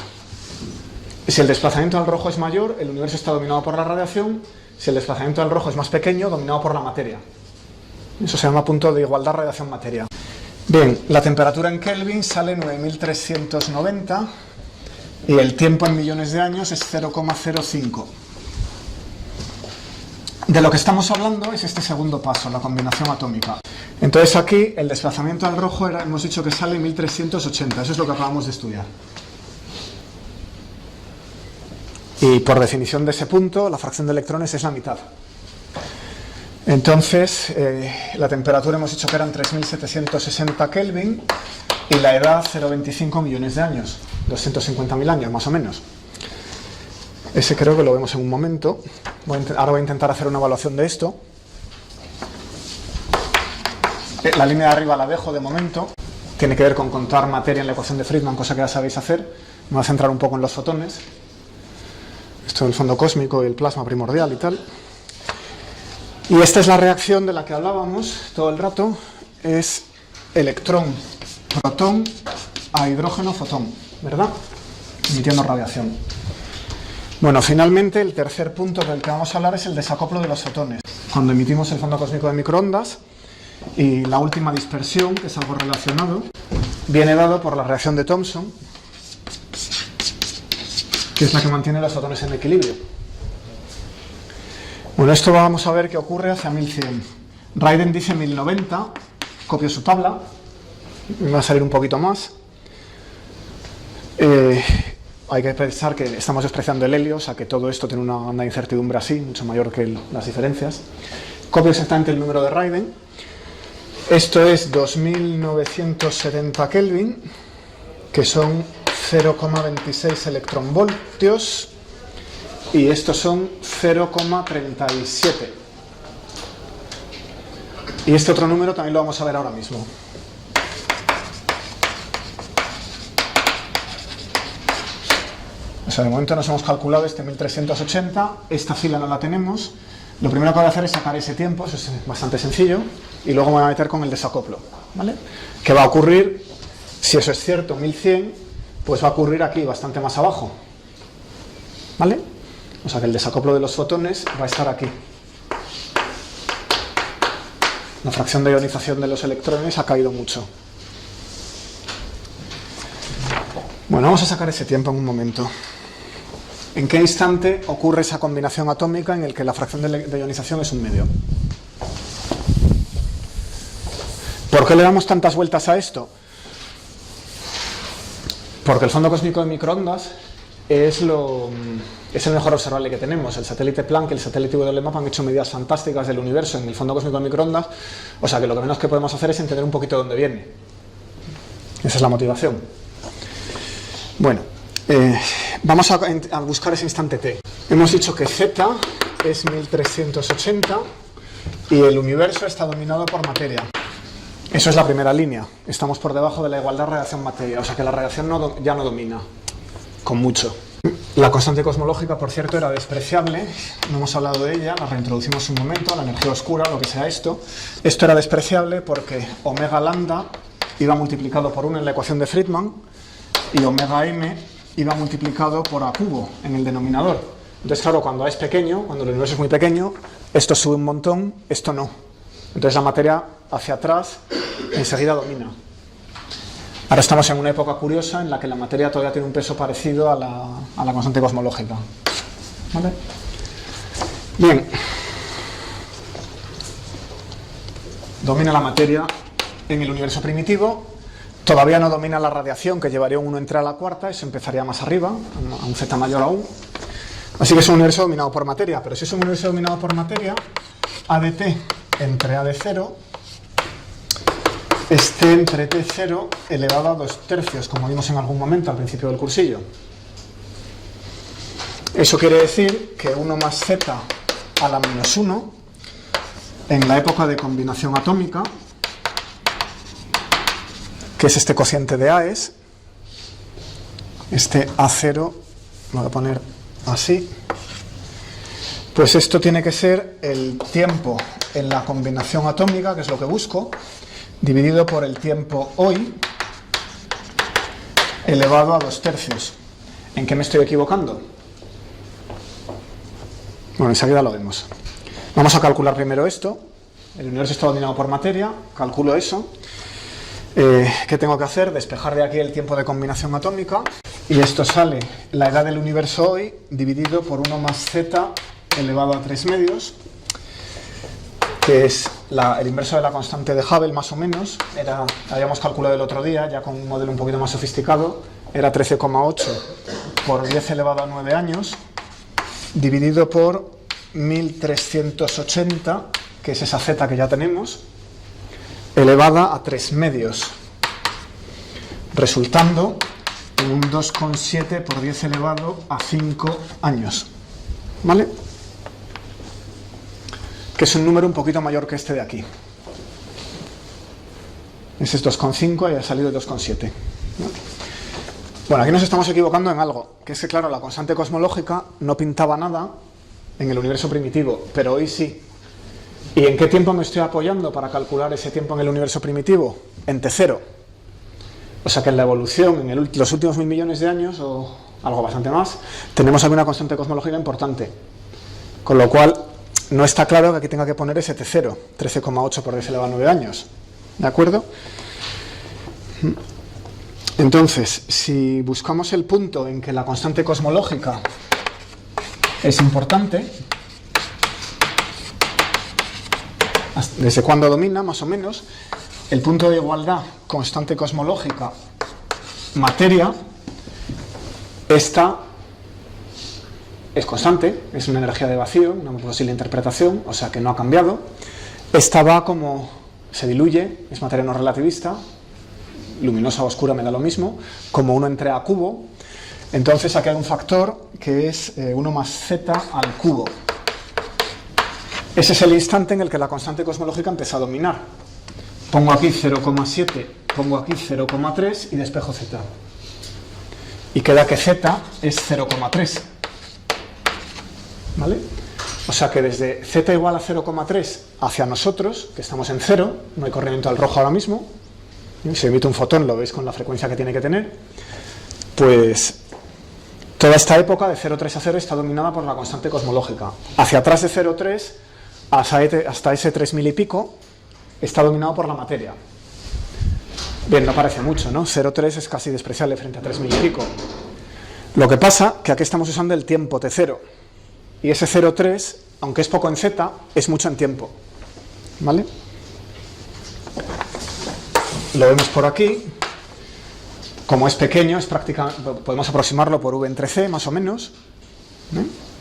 Si el desplazamiento al rojo es mayor, el universo está dominado por la radiación. Si el desplazamiento al rojo es más pequeño, dominado por la materia. Eso se llama punto de igualdad radiación-materia. Bien, la temperatura en Kelvin sale 9390 y el tiempo en millones de años es 0,05. De lo que estamos hablando es este segundo paso, la combinación atómica. Entonces aquí el desplazamiento al rojo hemos dicho que sale 1380, eso es lo que acabamos de estudiar. Y por definición de ese punto, la fracción de electrones es la mitad. Entonces, la temperatura hemos dicho que eran 3760 Kelvin y la edad 0,25 millones de años, 250.000 años más o menos. Ese creo que lo vemos en un momento. Ahora voy a intentar hacer una evaluación de esto. La línea de arriba la dejo de momento. Tiene que ver con contar materia en la ecuación de Friedman, cosa que ya sabéis hacer. Me voy a centrar un poco en los fotones. Esto del fondo cósmico y el plasma primordial y tal. Y esta es la reacción de la que hablábamos todo el rato. Es electrón, protón a hidrógeno, fotón, ¿verdad? Emitiendo radiación. Bueno, finalmente el tercer punto del que vamos a hablar es el desacoplo de los fotones. Cuando emitimos el fondo cósmico de microondas, y la última dispersión, que es algo relacionado, viene dado por la reacción de Thomson, que es la que mantiene los fotones en equilibrio. Bueno, esto vamos a ver qué ocurre hacia 1100. Raiden dice 1090, copio su tabla, me va a salir un poquito más. Hay que pensar que estamos despreciando el helio, o sea que todo esto tiene una banda de incertidumbre así, mucho mayor que las diferencias. Copio exactamente el número de Raiden. Esto es 2970 Kelvin, que son 0,26 electronvoltios, y estos son 0,37. Y este otro número también lo vamos a ver ahora mismo. O sea, de momento nos hemos calculado este 1380, esta fila no la tenemos. Lo primero que voy a hacer es sacar ese tiempo, eso es bastante sencillo, y luego me voy a meter con el desacoplo, ¿vale? ¿Qué va a ocurrir? Si eso es cierto, 1100, pues va a ocurrir aquí, bastante más abajo, ¿vale? O sea que el desacoplo de los fotones va a estar aquí. La fracción de ionización de los electrones ha caído mucho. Bueno, vamos a sacar ese tiempo en un momento. ¿En qué instante ocurre esa combinación atómica en el que la fracción de ionización es un medio? ¿Por qué le damos tantas vueltas a esto? Porque el fondo cósmico de microondas es el mejor observable que tenemos. El satélite Planck y el satélite WMAP han hecho medidas fantásticas del universo en el fondo cósmico de microondas, o sea que lo que menos que podemos hacer es entender un poquito de dónde viene. Esa es la motivación. Bueno, vamos a buscar ese instante t. Hemos dicho que z es 1380 y el universo está dominado por materia. Eso es la primera línea. Estamos por debajo de la igualdad radiación-materia, o sea que la radiación ya no domina, con mucho. La constante cosmológica, por cierto, era despreciable, no hemos hablado de ella, la reintroducimos un momento, la energía oscura, lo que sea esto. Esto era despreciable porque omega lambda iba multiplicado por 1 en la ecuación de Friedman y omega m iba multiplicado por a cubo en el denominador. Entonces, claro, cuando A es pequeño, cuando el universo es muy pequeño, esto sube un montón, esto no. Entonces la materia hacia atrás enseguida domina. Ahora estamos en una época curiosa en la que la materia todavía tiene un peso parecido a la constante cosmológica. ¿Vale? Bien. Domina la materia en el universo primitivo. Todavía no domina la radiación, que llevaría un 1 entre a la cuarta, eso empezaría más arriba, a un z mayor aún. Así que es un universo dominado por materia, pero si es un universo dominado por materia, A de t entre A de 0 es t entre t0 elevado a 2/3, como vimos en algún momento al principio del cursillo. Eso quiere decir que 1 más z a la menos 1, en la época de combinación atómica, que es este cociente de AES, este A0, lo voy a poner así, pues esto tiene que ser el tiempo en la combinación atómica, que es lo que busco, dividido por el tiempo hoy, elevado a 2/3. ¿En qué me estoy equivocando? Bueno, enseguida lo vemos. Vamos a calcular primero esto. El universo está dominado por materia, calculo eso. ¿Qué tengo que hacer? Despejar de aquí el tiempo de combinación atómica, y esto sale la edad del universo hoy dividido por 1 más z elevado a 3/2, que es el inverso de la constante de Hubble, más o menos. Habíamos calculado el otro día, ya con un modelo un poquito más sofisticado, era 13,8 por 10 elevado a 9 años, dividido por 1380, que es esa z que ya tenemos, elevada a 3/2, resultando en un 2,7 por 10 elevado a 5 años. ¿Vale? Que es un número un poquito mayor que este de aquí. Ese es 2,5 y ha salido 2,7. Bueno, aquí nos estamos equivocando en algo, que es que, claro, la constante cosmológica no pintaba nada en el universo primitivo, pero hoy sí. ¿Y en qué tiempo me estoy apoyando para calcular ese tiempo en el universo primitivo? En T0. O sea que en la evolución, en los últimos 1000 millones de años, o algo bastante más, tenemos alguna constante cosmológica importante. Con lo cual, no está claro que aquí tenga que poner ese T0, 13,8 por 10 elevado a 9 años. ¿De acuerdo? Entonces, si buscamos el punto en que la constante cosmológica es importante, ¿desde cuándo domina, más o menos? El punto de igualdad constante cosmológica materia, esta es constante, es una energía de vacío, una posible interpretación, o sea que no ha cambiado. Esta va como se diluye, es materia no relativista, luminosa o oscura me da lo mismo, como 1 entre a cubo. Entonces aquí hay un factor que es 1 más z al cubo. Ese es el instante en el que la constante cosmológica empieza a dominar. Pongo aquí 0,7, pongo aquí 0,3 y despejo z. Y queda que z es 0,3. ¿Vale? O sea que desde z igual a 0,3 hacia nosotros, que estamos en 0, no hay corrimiento al rojo ahora mismo, si emite un fotón lo veis con la frecuencia que tiene que tener, pues toda esta época de 0,3 a 0 está dominada por la constante cosmológica. Hacia atrás de 0,3 hasta ese 3000 y pico está dominado por la materia. Bien, no parece mucho, ¿no? 0,3 es casi despreciable frente a 3000 y pico. Lo que pasa que aquí estamos usando el tiempo T0 y ese 0,3, aunque es poco en z, es mucho en tiempo. ¿Vale? Lo vemos por aquí. Como es pequeño, podemos aproximarlo por v entre c, más o menos.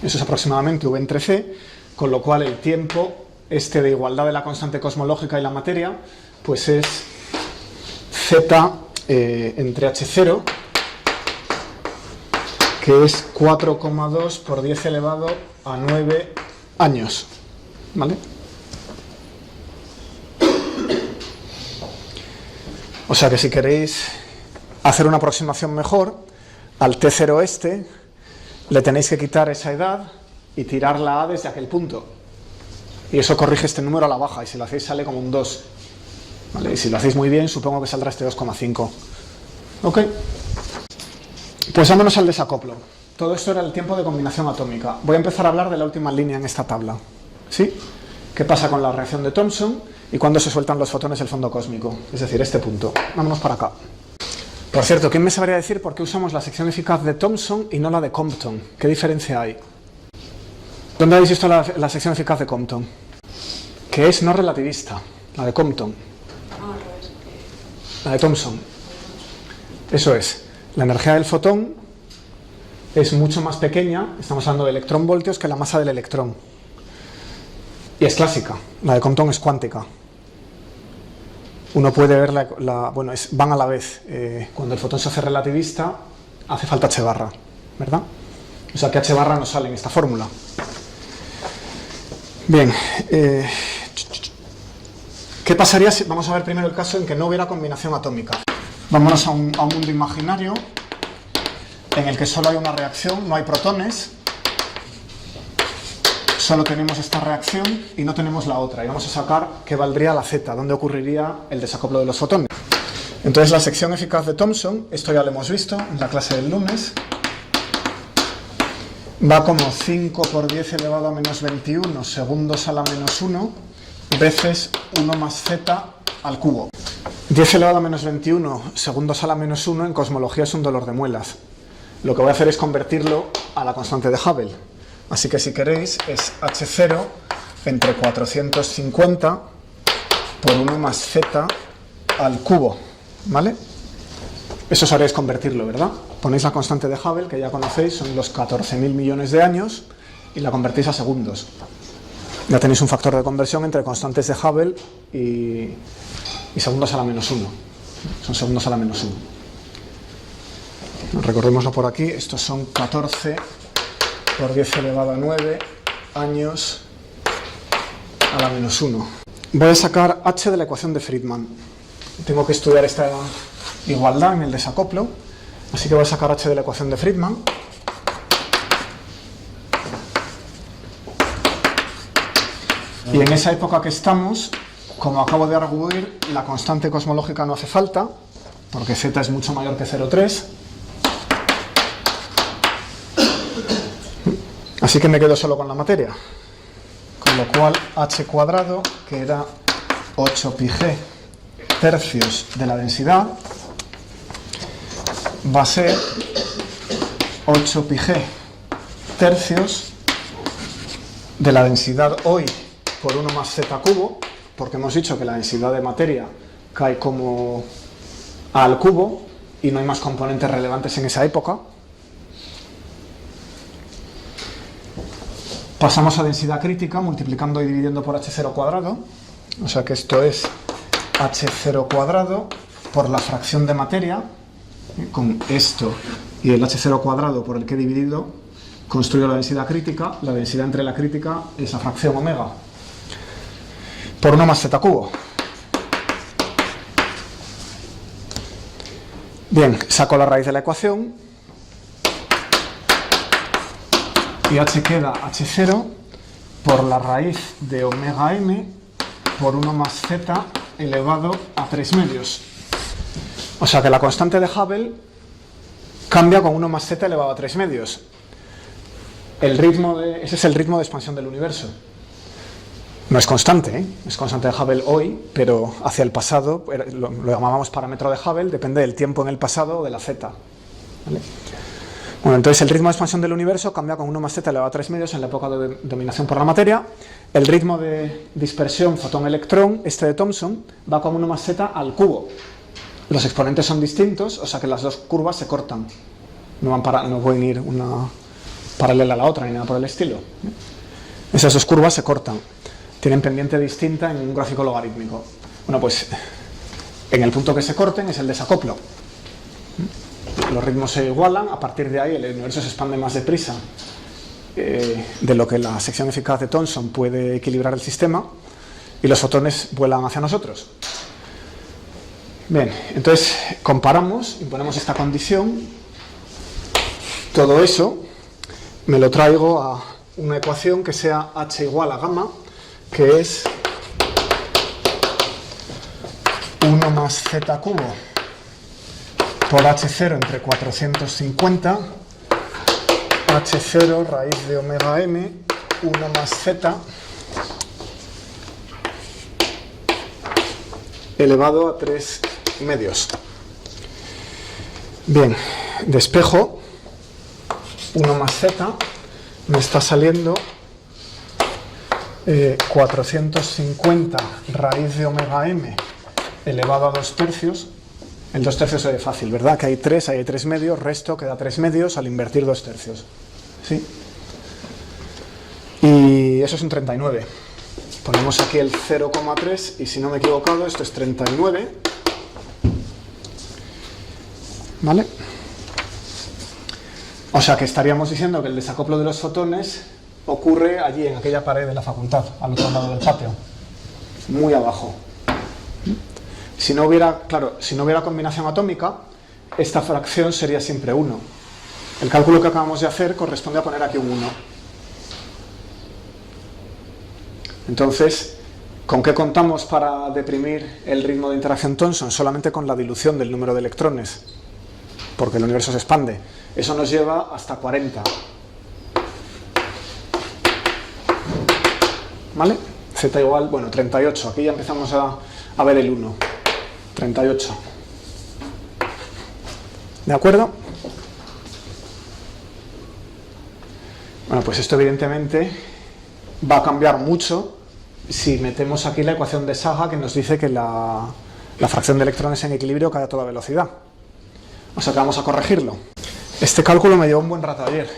Eso es aproximadamente v entre c, con lo cual el tiempo de igualdad de la constante cosmológica y la materia, pues es z entre h0, que es 4,2 por 10 elevado a 9 años. ¿Vale? O sea que si queréis hacer una aproximación mejor, al T0 le tenéis que quitar esa edad y tirar la A desde aquel punto. Y eso corrige este número a la baja, y si lo hacéis sale como un 2. ¿Vale? Y si lo hacéis muy bien, supongo que saldrá este 2,5. ¿Ok? Pues vámonos al desacoplo. Todo esto era el tiempo de combinación atómica. Voy a empezar a hablar de la última línea en esta tabla. ¿Sí? ¿Qué pasa con la reacción de Thomson y cuándo se sueltan los fotones del fondo cósmico? Es decir, este punto. Vámonos para acá. Por cierto, ¿quién me sabría decir por qué usamos la sección eficaz de Thomson y no la de Compton? ¿Qué diferencia hay? ¿Dónde habéis visto la sección eficaz de Compton? Que es no relativista, la de Compton. La de Thomson. Eso es. La energía del fotón es mucho más pequeña, estamos hablando de electronvoltios, que la masa del electrón. Y es clásica. La de Compton es cuántica. Uno puede ver van a la vez. Cuando el fotón se hace relativista, hace falta h barra, ¿verdad? O sea que h barra no sale en esta fórmula. Bien. ¿Qué pasaría si... Vamos a ver primero el caso en que no hubiera combinación atómica. Vámonos a un mundo imaginario en el que solo hay una reacción, no hay protones. Solo tenemos esta reacción y no tenemos la otra. Y vamos a sacar qué valdría la z, dónde ocurriría el desacoplo de los fotones. Entonces la sección eficaz de Thomson, esto ya lo hemos visto en la clase del lunes, va como 5 por 10 elevado a menos 21 segundos a la menos 1 veces 1 más z al cubo. 10 elevado a menos 21 segundos a la menos 1 en cosmología es un dolor de muelas. Lo que voy a hacer es convertirlo a la constante de Hubble. Así que si queréis es h0 entre 450 por 1 más z al cubo, ¿vale? Eso sabréis convertirlo, ¿verdad? Ponéis la constante de Hubble, que ya conocéis, son los 14.000 millones de años, y la convertís a segundos. Ya tenéis un factor de conversión entre constantes de Hubble y segundos a la menos 1. Son segundos a la menos 1. Recordémoslo por aquí, estos son 14 por 10 elevado a 9 años a la menos 1. Voy a sacar h de la ecuación de Friedmann. tengo que estudiar esta igualdad en el desacoplo, así que voy a sacar h de la ecuación de Friedman. Y en esa época que estamos, como acabo de arguir, la constante cosmológica no hace falta, porque z es mucho mayor que 0,3. Así que me quedo solo con la materia. Con lo cual, h cuadrado, que era 8πg tercios de la densidad, va a ser 8πg tercios de la densidad hoy por 1 más z cubo, porque hemos dicho que la densidad de materia cae como a al cubo y no hay más componentes relevantes en esa época. Pasamos a densidad crítica multiplicando y dividiendo por h0 cuadrado, o sea que esto es h0 cuadrado por la fracción de materia, con esto y el h0 cuadrado por el que he dividido, construyo la densidad crítica. La densidad entre la crítica es la fracción omega por 1 más z cubo. Bien, saco la raíz de la ecuación y h queda h0 por la raíz de omega m por 1 más z elevado a 3 medios. O sea que la constante de Hubble cambia con 1 más z elevado a 3 medios. Ese es el ritmo de expansión del universo. No es constante, ¿eh? Es constante de Hubble hoy, pero hacia el pasado, lo llamábamos parámetro de Hubble, depende del tiempo en el pasado o de la z. ¿Vale? Bueno, entonces el ritmo de expansión del universo cambia con 1 más z elevado a 3 medios en la época de dominación por la materia. El ritmo de dispersión fotón-electrón, este de Thomson, va con 1 más z al cubo. Los exponentes son distintos, o sea que las dos curvas se cortan. No pueden ir una paralela a la otra ni nada por el estilo. Esas dos curvas se cortan. Tienen pendiente distinta en un gráfico logarítmico. Bueno, pues en el punto que se corten es el desacoplo. Los ritmos se igualan, a partir de ahí el universo se expande más deprisa de lo que la sección eficaz de Thomson puede equilibrar el sistema y los fotones vuelan hacia nosotros. Bien, entonces comparamos y ponemos esta condición. Todo eso me lo traigo a una ecuación que sea h igual a gamma, que es 1 más z cubo por h0 entre 450, h0 raíz de omega m, 1 más z elevado a 3 medios. Bien, despejo 1 más z, me está saliendo 450 raíz de omega m elevado a 2 tercios. El 2 tercios es fácil, ¿verdad? Que hay 3, ahí hay 3 medios, resto queda 3 medios al invertir 2 tercios. ¿Sí? Y eso es un 39. Ponemos aquí el 0,3 y si no me he equivocado esto es 39. ¿Vale? O sea que estaríamos diciendo que el desacoplo de los fotones ocurre allí en aquella pared de la facultad, al otro lado del patio, muy abajo. Si no hubiera combinación atómica, esta fracción sería siempre 1. El cálculo que acabamos de hacer corresponde a poner aquí un 1. Entonces, ¿con qué contamos para deprimir el ritmo de interacción Thomson? Solamente con la dilución del número de electrones, porque el universo se expande. Eso nos lleva hasta 40. ¿Vale? Z igual, bueno, 38. Aquí ya empezamos a ver el 1. 38. ¿De acuerdo? Bueno, pues esto evidentemente va a cambiar mucho si metemos aquí la ecuación de Saga que nos dice que la fracción de electrones en equilibrio cae a toda velocidad. O sea que vamos a corregirlo. Este cálculo me llevó un buen rato ayer.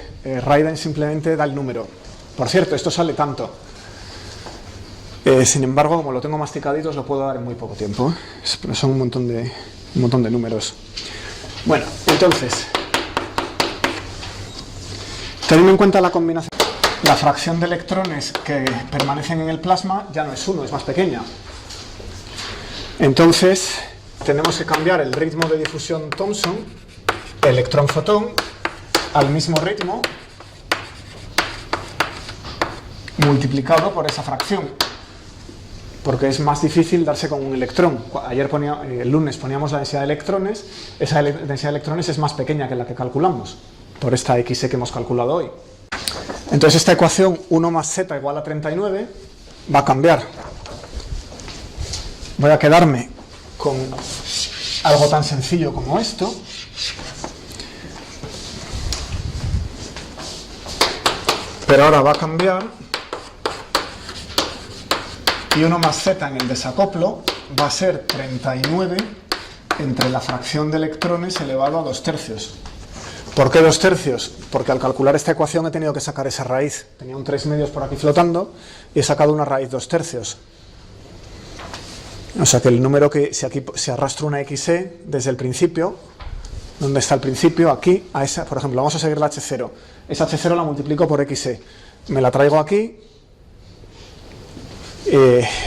Raiden simplemente da el número. Por cierto, esto sale tanto. Sin embargo, como lo tengo masticadito, os lo puedo dar en muy poco tiempo. Son un montón de números. Bueno, entonces, teniendo en cuenta la combinación, la fracción de electrones que permanecen en el plasma ya no es 1, es más pequeña. Entonces, tenemos que cambiar el ritmo de difusión Thomson, electrón-fotón, al mismo ritmo multiplicado por esa fracción, porque es más difícil darse con un electrón. El lunes poníamos la densidad de electrones, esa densidad de electrones es más pequeña que la que calculamos, por esta XE que hemos calculado hoy. Entonces esta ecuación 1 más z igual a 39 va a cambiar. Voy a quedarme con algo tan sencillo como esto. Pero ahora va a cambiar y 1 más z en el desacoplo va a ser 39 entre la fracción de electrones elevado a 2/3. ¿Por qué 2/3? Porque al calcular esta ecuación he tenido que sacar esa raíz. Tenía un 3/2 por aquí flotando y he sacado una raíz 2/3. O sea que el número que, si arrastro una XE desde el principio, ¿dónde está el principio? Aquí, a esa, por ejemplo, vamos a seguir la H0. Esa H0 la multiplico por XE. Me la traigo aquí,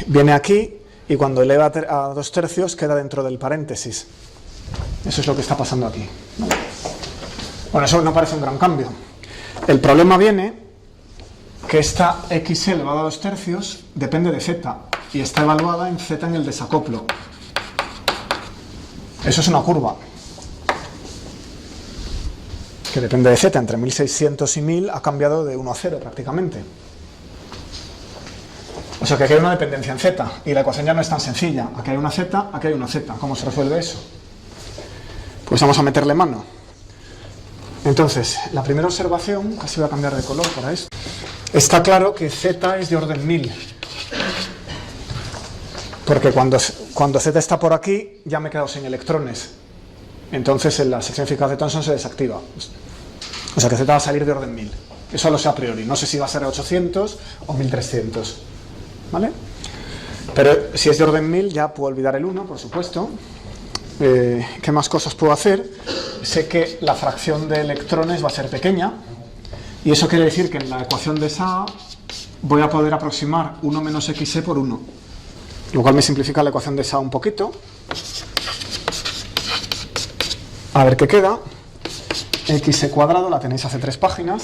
viene aquí, y cuando eleva a 2/3 queda dentro del paréntesis. Eso es lo que está pasando aquí. ¿Vale? Bueno, eso no parece un gran cambio. El problema viene que esta XE elevado a 2/3 depende de Z, y está evaluada en Z en el desacoplo. Eso es una curva que depende de Z, entre 1600 y 1000 ha cambiado de 1 a 0 prácticamente. O sea que aquí hay una dependencia en Z, y la ecuación ya no es tan sencilla. Aquí hay una Z, aquí hay una Z. ¿Cómo se resuelve eso? Pues vamos a meterle mano. Entonces, la primera observación, casi voy a cambiar de color para esto. Está claro que Z es de orden 1000. Porque cuando Z está por aquí, ya me he quedado sin electrones. Entonces la sección eficaz de Thomson se desactiva. O sea que Z va a salir de orden 1000. Eso lo sé a priori. No sé si va a ser 800 o 1300. ¿Vale? Pero si es de orden 1000 ya puedo olvidar el 1, por supuesto. ¿Qué más cosas puedo hacer? Sé que la fracción de electrones va a ser pequeña. Y eso quiere decir que en la ecuación de Saa voy a poder aproximar 1 menos XE por 1. Lo cual me simplifica la ecuación de Saa un poquito. A ver qué queda. XE cuadrado, la tenéis hace 3 páginas.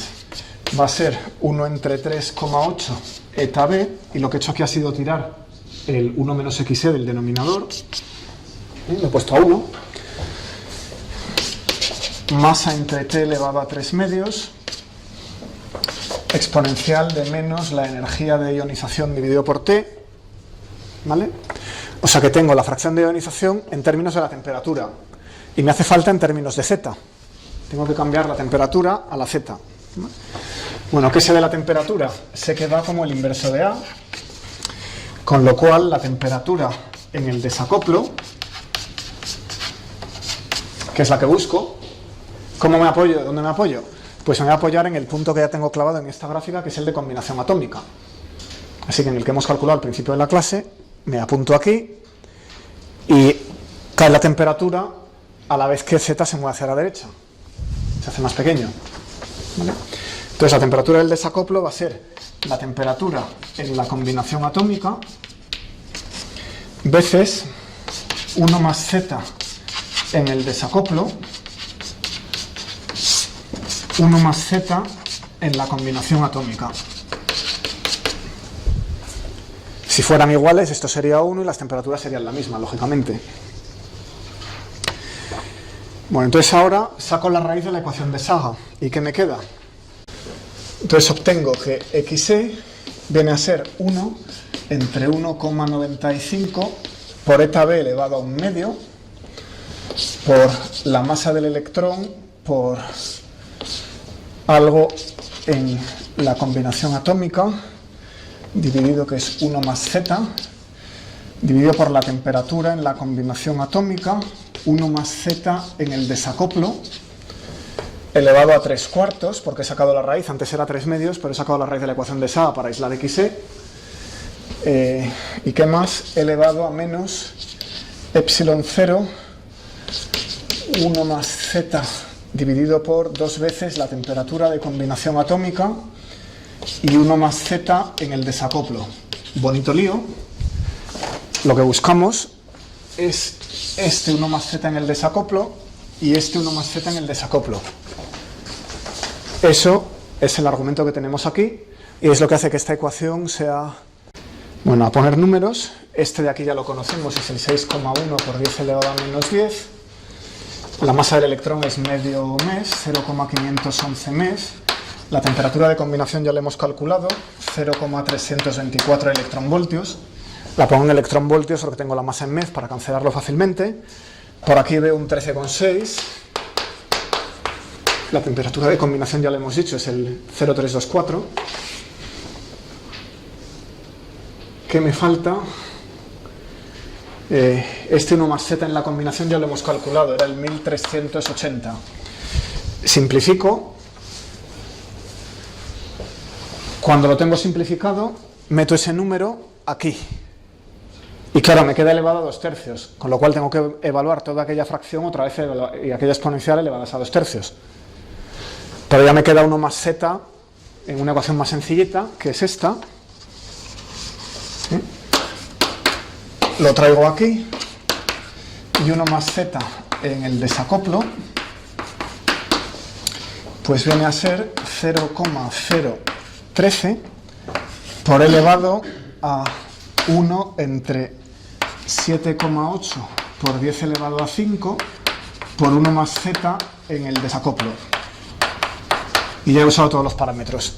Va a ser 1 entre 3,8 eta b. Y lo que he hecho aquí ha sido tirar el 1 menos XE del denominador. Lo he puesto a 1. Masa entre t elevado a 3 medios. Exponencial de menos la energía de ionización dividido por t. ¿Vale? O sea que tengo la fracción de ionización en términos de la temperatura. Y me hace falta en términos de Z. Tengo que cambiar la temperatura a la Z. Bueno, ¿qué sé de la temperatura? Sé que va como el inverso de A. Con lo cual la temperatura en el desacoplo, que es la que busco, ¿cómo me apoyo? ¿Dónde me apoyo? Pues me voy a apoyar en el punto que ya tengo clavado en esta gráfica, que es el de combinación atómica. Así que en el que hemos calculado al principio de la clase, me apunto aquí y cae la temperatura a la vez que Z se mueve hacia la derecha. Se hace más pequeño. ¿Vale? Entonces la temperatura del desacoplo va a ser la temperatura en la combinación atómica veces 1 más Z en el desacoplo, 1 más Z en la combinación atómica. Si fueran iguales, esto sería 1 y las temperaturas serían la misma, lógicamente. Bueno, entonces ahora saco la raíz de la ecuación de Saga. ¿Y qué me queda? Entonces obtengo que XE viene a ser 1 entre 1,95 por eta b elevado a 1 medio por la masa del electrón por algo en la combinación atómica dividido, que es 1 más Z, dividido por la temperatura en la combinación atómica, 1 más Z en el desacoplo, elevado a 3/4, porque he sacado la raíz, antes era 3 medios, pero he sacado la raíz de la ecuación de Saa para aislar XE, y qué más, elevado a menos epsilon 0, 1 más Z dividido por 2 veces la temperatura de combinación atómica, y 1 más Z en el desacoplo. Bonito lío. Lo que buscamos es este 1 más z en el desacoplo y este 1 más z en el desacoplo. Eso es el argumento que tenemos aquí y es lo que hace que esta ecuación sea... Bueno, a poner números, este de aquí ya lo conocemos, es el 6,1 por 10 elevado a menos 10. La masa del electrón es medio mes, 0,511 mes. La temperatura de combinación ya la hemos calculado, 0,324 electronvoltios. La pongo en electronvoltios porque tengo la masa en mes para cancelarlo fácilmente. Por aquí veo un 13,6. La temperatura de combinación ya lo hemos dicho, es el 0,324. ¿Qué me falta? Este 1 más z en la combinación ya lo hemos calculado, era el 1380. Simplifico. Cuando lo tengo simplificado, meto ese número aquí. Y claro, me queda elevado a 2/3, con lo cual tengo que evaluar toda aquella fracción otra vez y aquella exponencial elevadas a 2/3. Pero ya me queda 1 más z en una ecuación más sencillita, que es esta. Lo traigo aquí. Y 1 más z en el desacoplo, pues viene a ser 0,013 por elevado a 1 entre 7,8 por 10 elevado a 5 por 1 más z en el desacoplo. Y ya he usado todos los parámetros.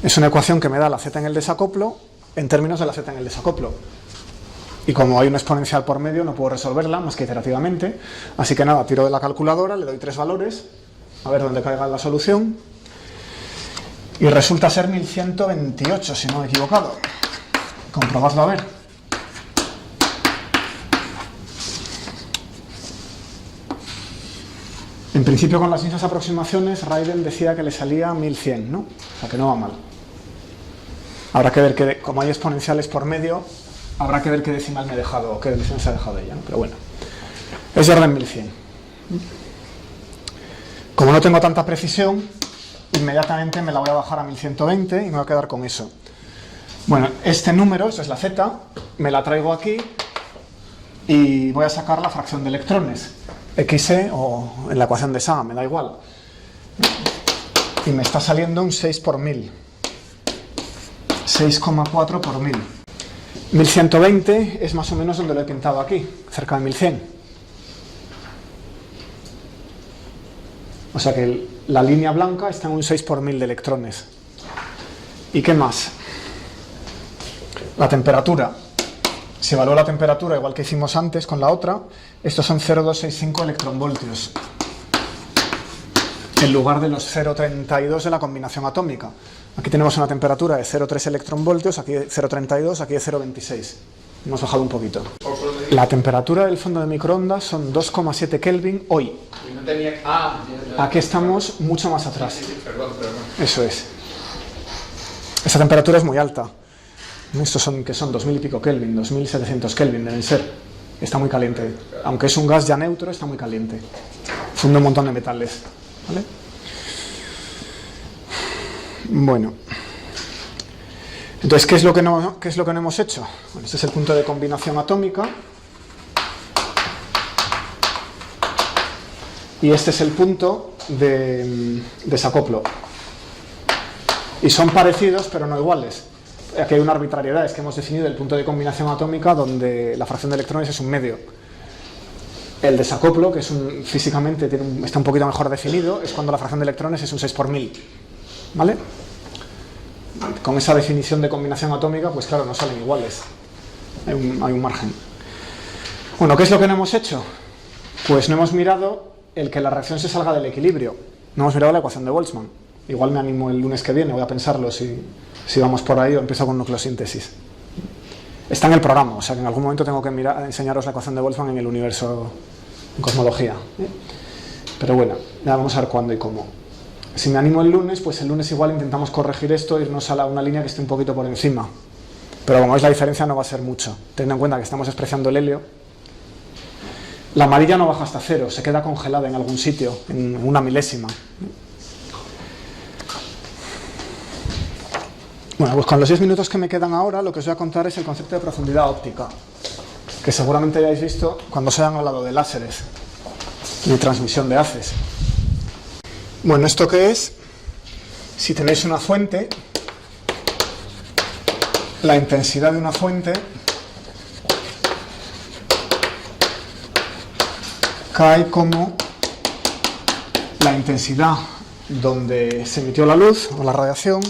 Es una ecuación que me da la z en el desacoplo en términos de la z en el desacoplo. Y como hay una exponencial por medio, no puedo resolverla más que iterativamente. Así que nada, tiro de la calculadora, le doy 3 valores, a ver dónde caiga la solución. Y resulta ser 1128, si no me he equivocado. Comprobadlo a ver. En principio, con las mismas aproximaciones, Raiden decía que le salía 1100, ¿no? O sea, que no va mal. Habrá que ver que, como hay exponenciales por medio, habrá que ver qué decimal me he dejado, o qué decimal se ha dejado ella, ¿no? Pero bueno, es de orden 1100. Como no tengo tanta precisión, inmediatamente me la voy a bajar a 1120 y me voy a quedar con eso. Bueno, este número, esa es la z, me la traigo aquí y voy a sacar la fracción de electrones, xe o en la ecuación de Sa, me da igual. Y me está saliendo un 6 por 1000. 6,4 por 1000. 1120 es más o menos donde lo he pintado aquí, cerca de 1100. O sea que la línea blanca está en un 6 por 1000 de electrones. ¿Y qué más? La temperatura. Si evalúo la temperatura igual que hicimos antes con la otra, estos son 0,265 electronvoltios en lugar de los 0,32 de la combinación atómica. Aquí tenemos una temperatura de 0,3 electronvoltios, aquí 0,32, aquí de 0,26. Hemos bajado un poquito. La temperatura del fondo de microondas son 2,7 Kelvin hoy. Aquí estamos mucho más atrás. Eso es. Esa temperatura es muy alta. Estos son, que son 2000 y pico Kelvin, 2700 Kelvin deben ser. Está muy caliente. Aunque es un gas ya neutro, está muy caliente. Funde un montón de metales. ¿Vale? Bueno. Entonces, ¿qué es lo que no hemos hecho? Bueno, este es el punto de combinación atómica. Y este es el punto de desacoplo. Y son parecidos, pero no iguales. Aquí hay una arbitrariedad, es que hemos definido el punto de combinación atómica donde la fracción de electrones es un medio. El desacoplo, que es físicamente está un poquito mejor definido, es cuando la fracción de electrones es un 6 por 1000. ¿Vale? Con esa definición de combinación atómica, pues claro, no salen iguales. Hay un margen. Bueno, ¿qué es lo que no hemos hecho? Pues no hemos mirado el que la reacción se salga del equilibrio. No hemos mirado la ecuación de Boltzmann. Igual me animo el lunes que viene, voy a pensarlo si vamos por ahí o empiezo con nucleosíntesis. Está en el programa, o sea que en algún momento tengo que enseñaros la ecuación de Boltzmann en el universo, en cosmología. Pero bueno, ya vamos a ver cuándo y cómo. Si me animo el lunes, pues el lunes igual intentamos corregir esto, irnos a una línea que esté un poquito por encima. Pero como veis, la diferencia no va a ser mucho. Teniendo en cuenta que estamos despreciando el helio. La amarilla no baja hasta cero, se queda congelada en algún sitio, en una milésima. Bueno, pues con los 10 minutos que me quedan ahora, lo que os voy a contar es el concepto de profundidad óptica, que seguramente hayáis visto cuando se hayan hablado de láseres y de transmisión de haces. Bueno, ¿esto qué es? Si tenéis una fuente, la intensidad de una fuente cae como la intensidad donde se emitió la luz o la radiación,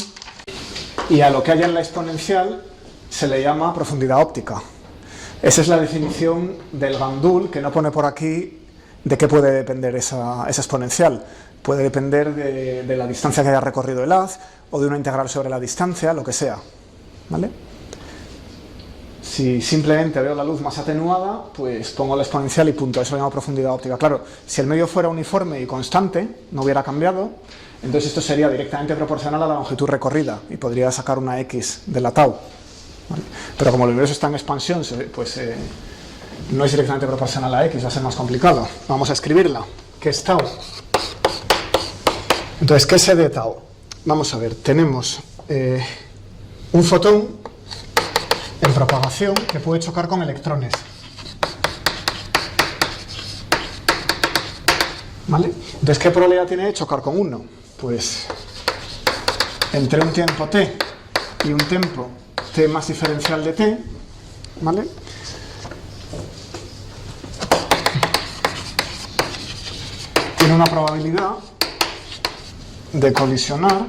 y a lo que haya en la exponencial se le llama profundidad óptica. Esa es la definición del Gandoul, que no pone por aquí de qué puede depender esa exponencial. Puede depender de la distancia que haya recorrido el haz, o de una integral sobre la distancia, lo que sea, ¿vale? Si simplemente veo la luz más atenuada, pues pongo la exponencial y punto. Eso lo llamo profundidad óptica. Claro, si el medio fuera uniforme y constante, no hubiera cambiado, entonces esto sería directamente proporcional a la longitud recorrida y podría sacar una X de la tau, ¿vale? Pero como el universo está en expansión, pues no es directamente proporcional a X, va a ser más complicado. Vamos a escribirla. ¿Qué es tau? Entonces, ¿qué es E de tau? Vamos a ver, tenemos un fotón en propagación que puede chocar con electrones, ¿vale? Entonces, ¿qué probabilidad tiene de chocar con uno? Pues entre un tiempo t y un tiempo t más diferencial de t, ¿vale? Tiene una probabilidad de colisionar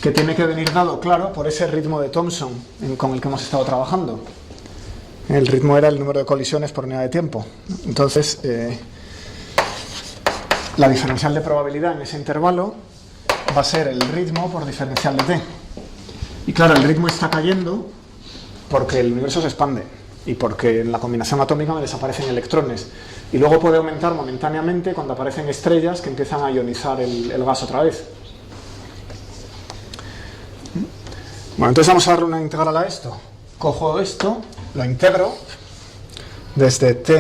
que tiene que venir dado, claro, por ese ritmo de Thomson con el que hemos estado trabajando. El ritmo era el número de colisiones por unidad de tiempo. Entonces, la diferencial de probabilidad en ese intervalo va a ser el ritmo por diferencial de t. Y claro, el ritmo está cayendo porque el universo se expande y porque en la combinación atómica me desaparecen electrones. Y luego puede aumentar momentáneamente cuando aparecen estrellas que empiezan a ionizar el gas otra vez. Bueno, entonces vamos a darle una integral a esto. Cojo esto, lo integro desde t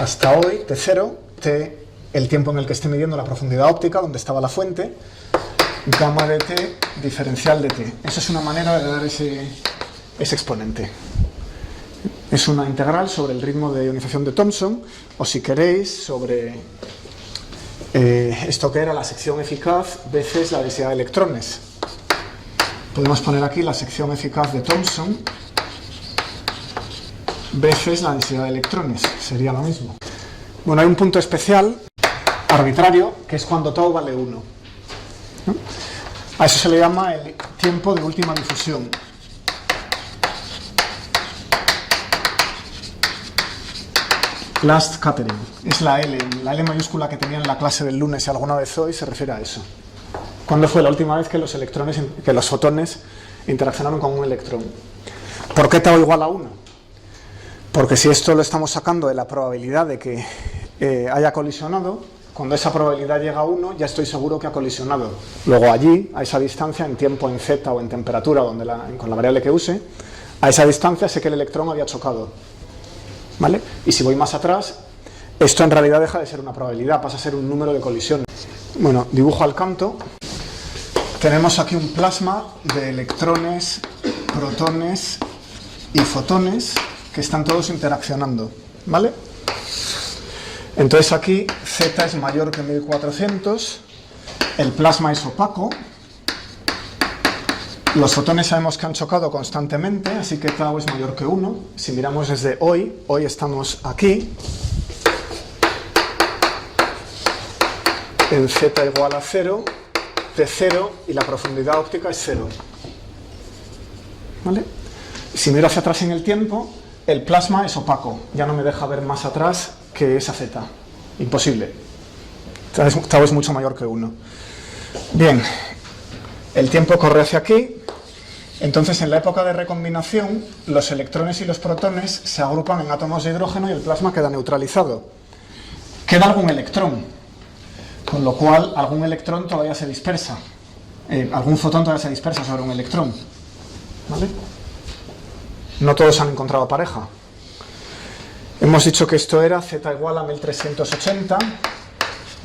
hasta hoy, t0, t el tiempo en el que esté midiendo la profundidad óptica, donde estaba la fuente, gamma de t diferencial de t. Esa es una manera de dar ese exponente. Es una integral sobre el ritmo de ionización de Thomson, o si queréis, sobre esto que era la sección eficaz veces la densidad de electrones. Podemos poner aquí la sección eficaz de Thomson veces la densidad de electrones, sería lo mismo. Bueno, hay un punto especial, arbitrario, que es cuando tau vale 1, ¿no? A eso se le llama el tiempo de última difusión. Last scattering, es la L mayúscula que tenía en la clase del lunes y alguna vez hoy se refiere a eso. ¿Cuándo fue la última vez que los fotones interaccionaron con un electrón? ¿Por qué tau igual a 1? Porque si esto lo estamos sacando de la probabilidad de que haya colisionado, cuando esa probabilidad llega a 1 ya estoy seguro que ha colisionado. Luego allí, a esa distancia, en tiempo, en z o en temperatura, con la variable que use, a esa distancia sé que el electrón había chocado, ¿vale? Y si voy más atrás, esto en realidad deja de ser una probabilidad, pasa a ser un número de colisiones. Bueno, dibujo al canto. Tenemos aquí un plasma de electrones, protones y fotones que están todos interaccionando, ¿vale? Entonces aquí Z es mayor que 1400, el plasma es opaco, los fotones sabemos que han chocado constantemente, así que tau es mayor que 1. Si miramos desde hoy estamos aquí, en Z igual a 0, T0 y la profundidad óptica es 0. ¿Vale? Si miro hacia atrás en el tiempo, el plasma es opaco, ya no me deja ver más atrás que esa Z. Imposible. Tau es mucho mayor que 1. Bien, el tiempo corre hacia aquí, entonces en la época de recombinación los electrones y los protones se agrupan en átomos de hidrógeno y el plasma queda neutralizado. Queda algún electrón, con lo cual algún electrón todavía se dispersa, algún fotón todavía se dispersa sobre un electrón, ¿vale? No todos han encontrado pareja. Hemos dicho que esto era Z igual a 1380,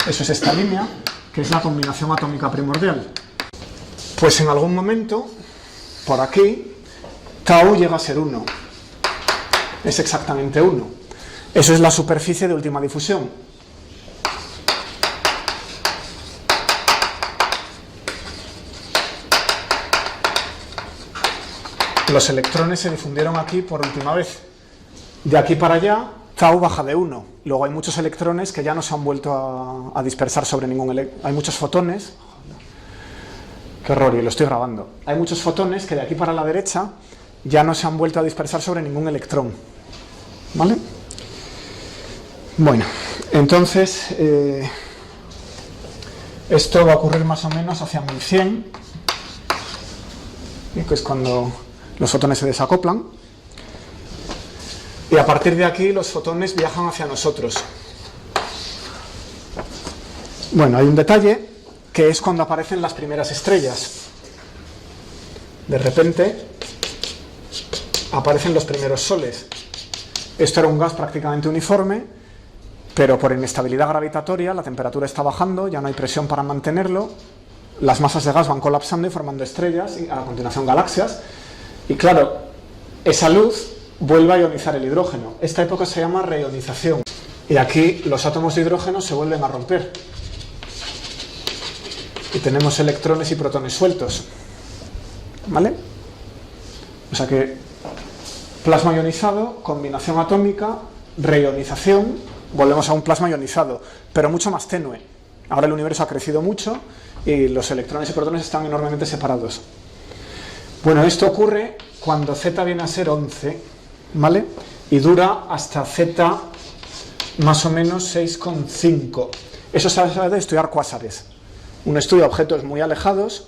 eso es esta línea, que es la combinación atómica primordial. Pues en algún momento, por aquí, tau llega a ser 1. es exactamente 1. Eso es la superficie de última difusión. Los electrones se difundieron aquí por última vez. De aquí para allá, tau baja de 1. Luego hay muchos electrones que ya no se han vuelto a dispersar sobre ningún electrón. Hay muchos fotones. Qué horror, y lo estoy grabando. Hay muchos fotones que de aquí para la derecha ya no se han vuelto a dispersar sobre ningún electrón. ¿Vale? Bueno, entonces esto va a ocurrir más o menos hacia 1100, que es cuando los fotones se desacoplan. Y a partir de aquí los fotones viajan hacia nosotros. Bueno, hay un detalle que es cuando aparecen las primeras estrellas. De repente aparecen los primeros soles. Esto era un gas prácticamente uniforme, pero por inestabilidad gravitatoria la temperatura está bajando, ya no hay presión para mantenerlo, las masas de gas van colapsando y formando estrellas y a continuación galaxias. Y claro, esa luz vuelve a ionizar el hidrógeno. Esta época se llama reionización. Y aquí los átomos de hidrógeno se vuelven a romper. Y tenemos electrones y protones sueltos. ¿Vale? O sea que plasma ionizado, combinación atómica, reionización, volvemos a un plasma ionizado, pero mucho más tenue. Ahora el universo ha crecido mucho y los electrones y protones están enormemente separados. Bueno, esto ocurre cuando z viene a ser 11, ¿vale? Y dura hasta z más o menos 6,5. Eso se trata de estudiar cuásares. Uno estudia objetos muy alejados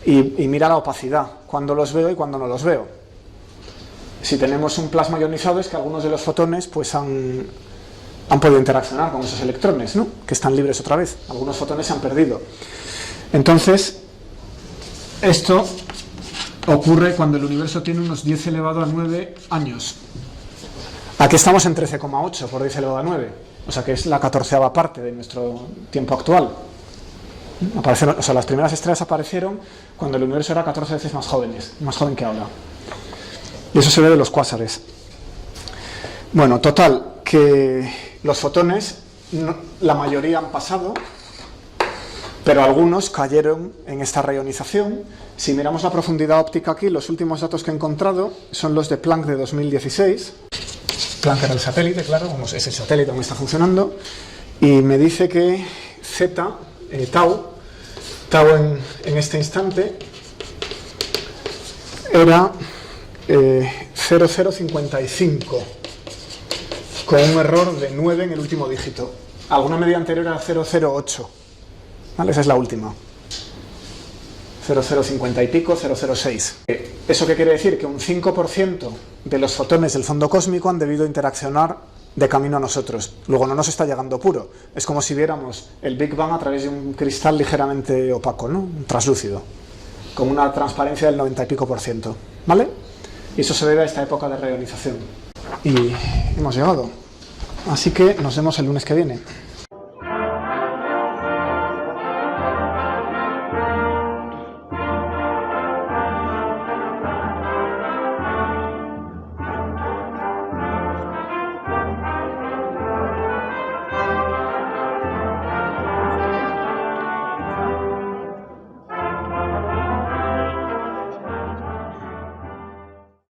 y mira la opacidad, cuando los veo y cuando no los veo. Si tenemos un plasma ionizado es que algunos de los fotones pues han podido interaccionar con esos electrones, ¿no? Que están libres otra vez. Algunos fotones se han perdido. Entonces, esto ocurre cuando el universo tiene unos 10 elevado a 9 años. Aquí estamos en 13,8 por 10 elevado a 9. O sea que es la 14ª parte de nuestro tiempo actual. O sea, las primeras estrellas aparecieron cuando el universo era 14 veces más joven que ahora. Y eso se ve de los cuásares. Bueno, total, que los fotones, la mayoría han pasado, pero algunos cayeron en esta reionización. Si miramos la profundidad óptica aquí, los últimos datos que he encontrado son los de Planck de 2016. Planck era el satélite, claro, es el satélite aún está funcionando, y me dice que tau en este instante era 0055, con un error de 9 en el último dígito. Alguna medida anterior era 008, ¿vale? Esa es la última. 0050 y pico, 006. ¿Eso qué quiere decir? Que un 5% de los fotones del fondo cósmico han debido interaccionar de camino a nosotros. Luego no nos está llegando puro. Es como si viéramos el Big Bang a través de un cristal ligeramente opaco, ¿no? Translúcido, con una transparencia del 90 y pico %, ¿vale? Y eso se debe a esta época de reionización. Y hemos llegado. Así que nos vemos el lunes que viene.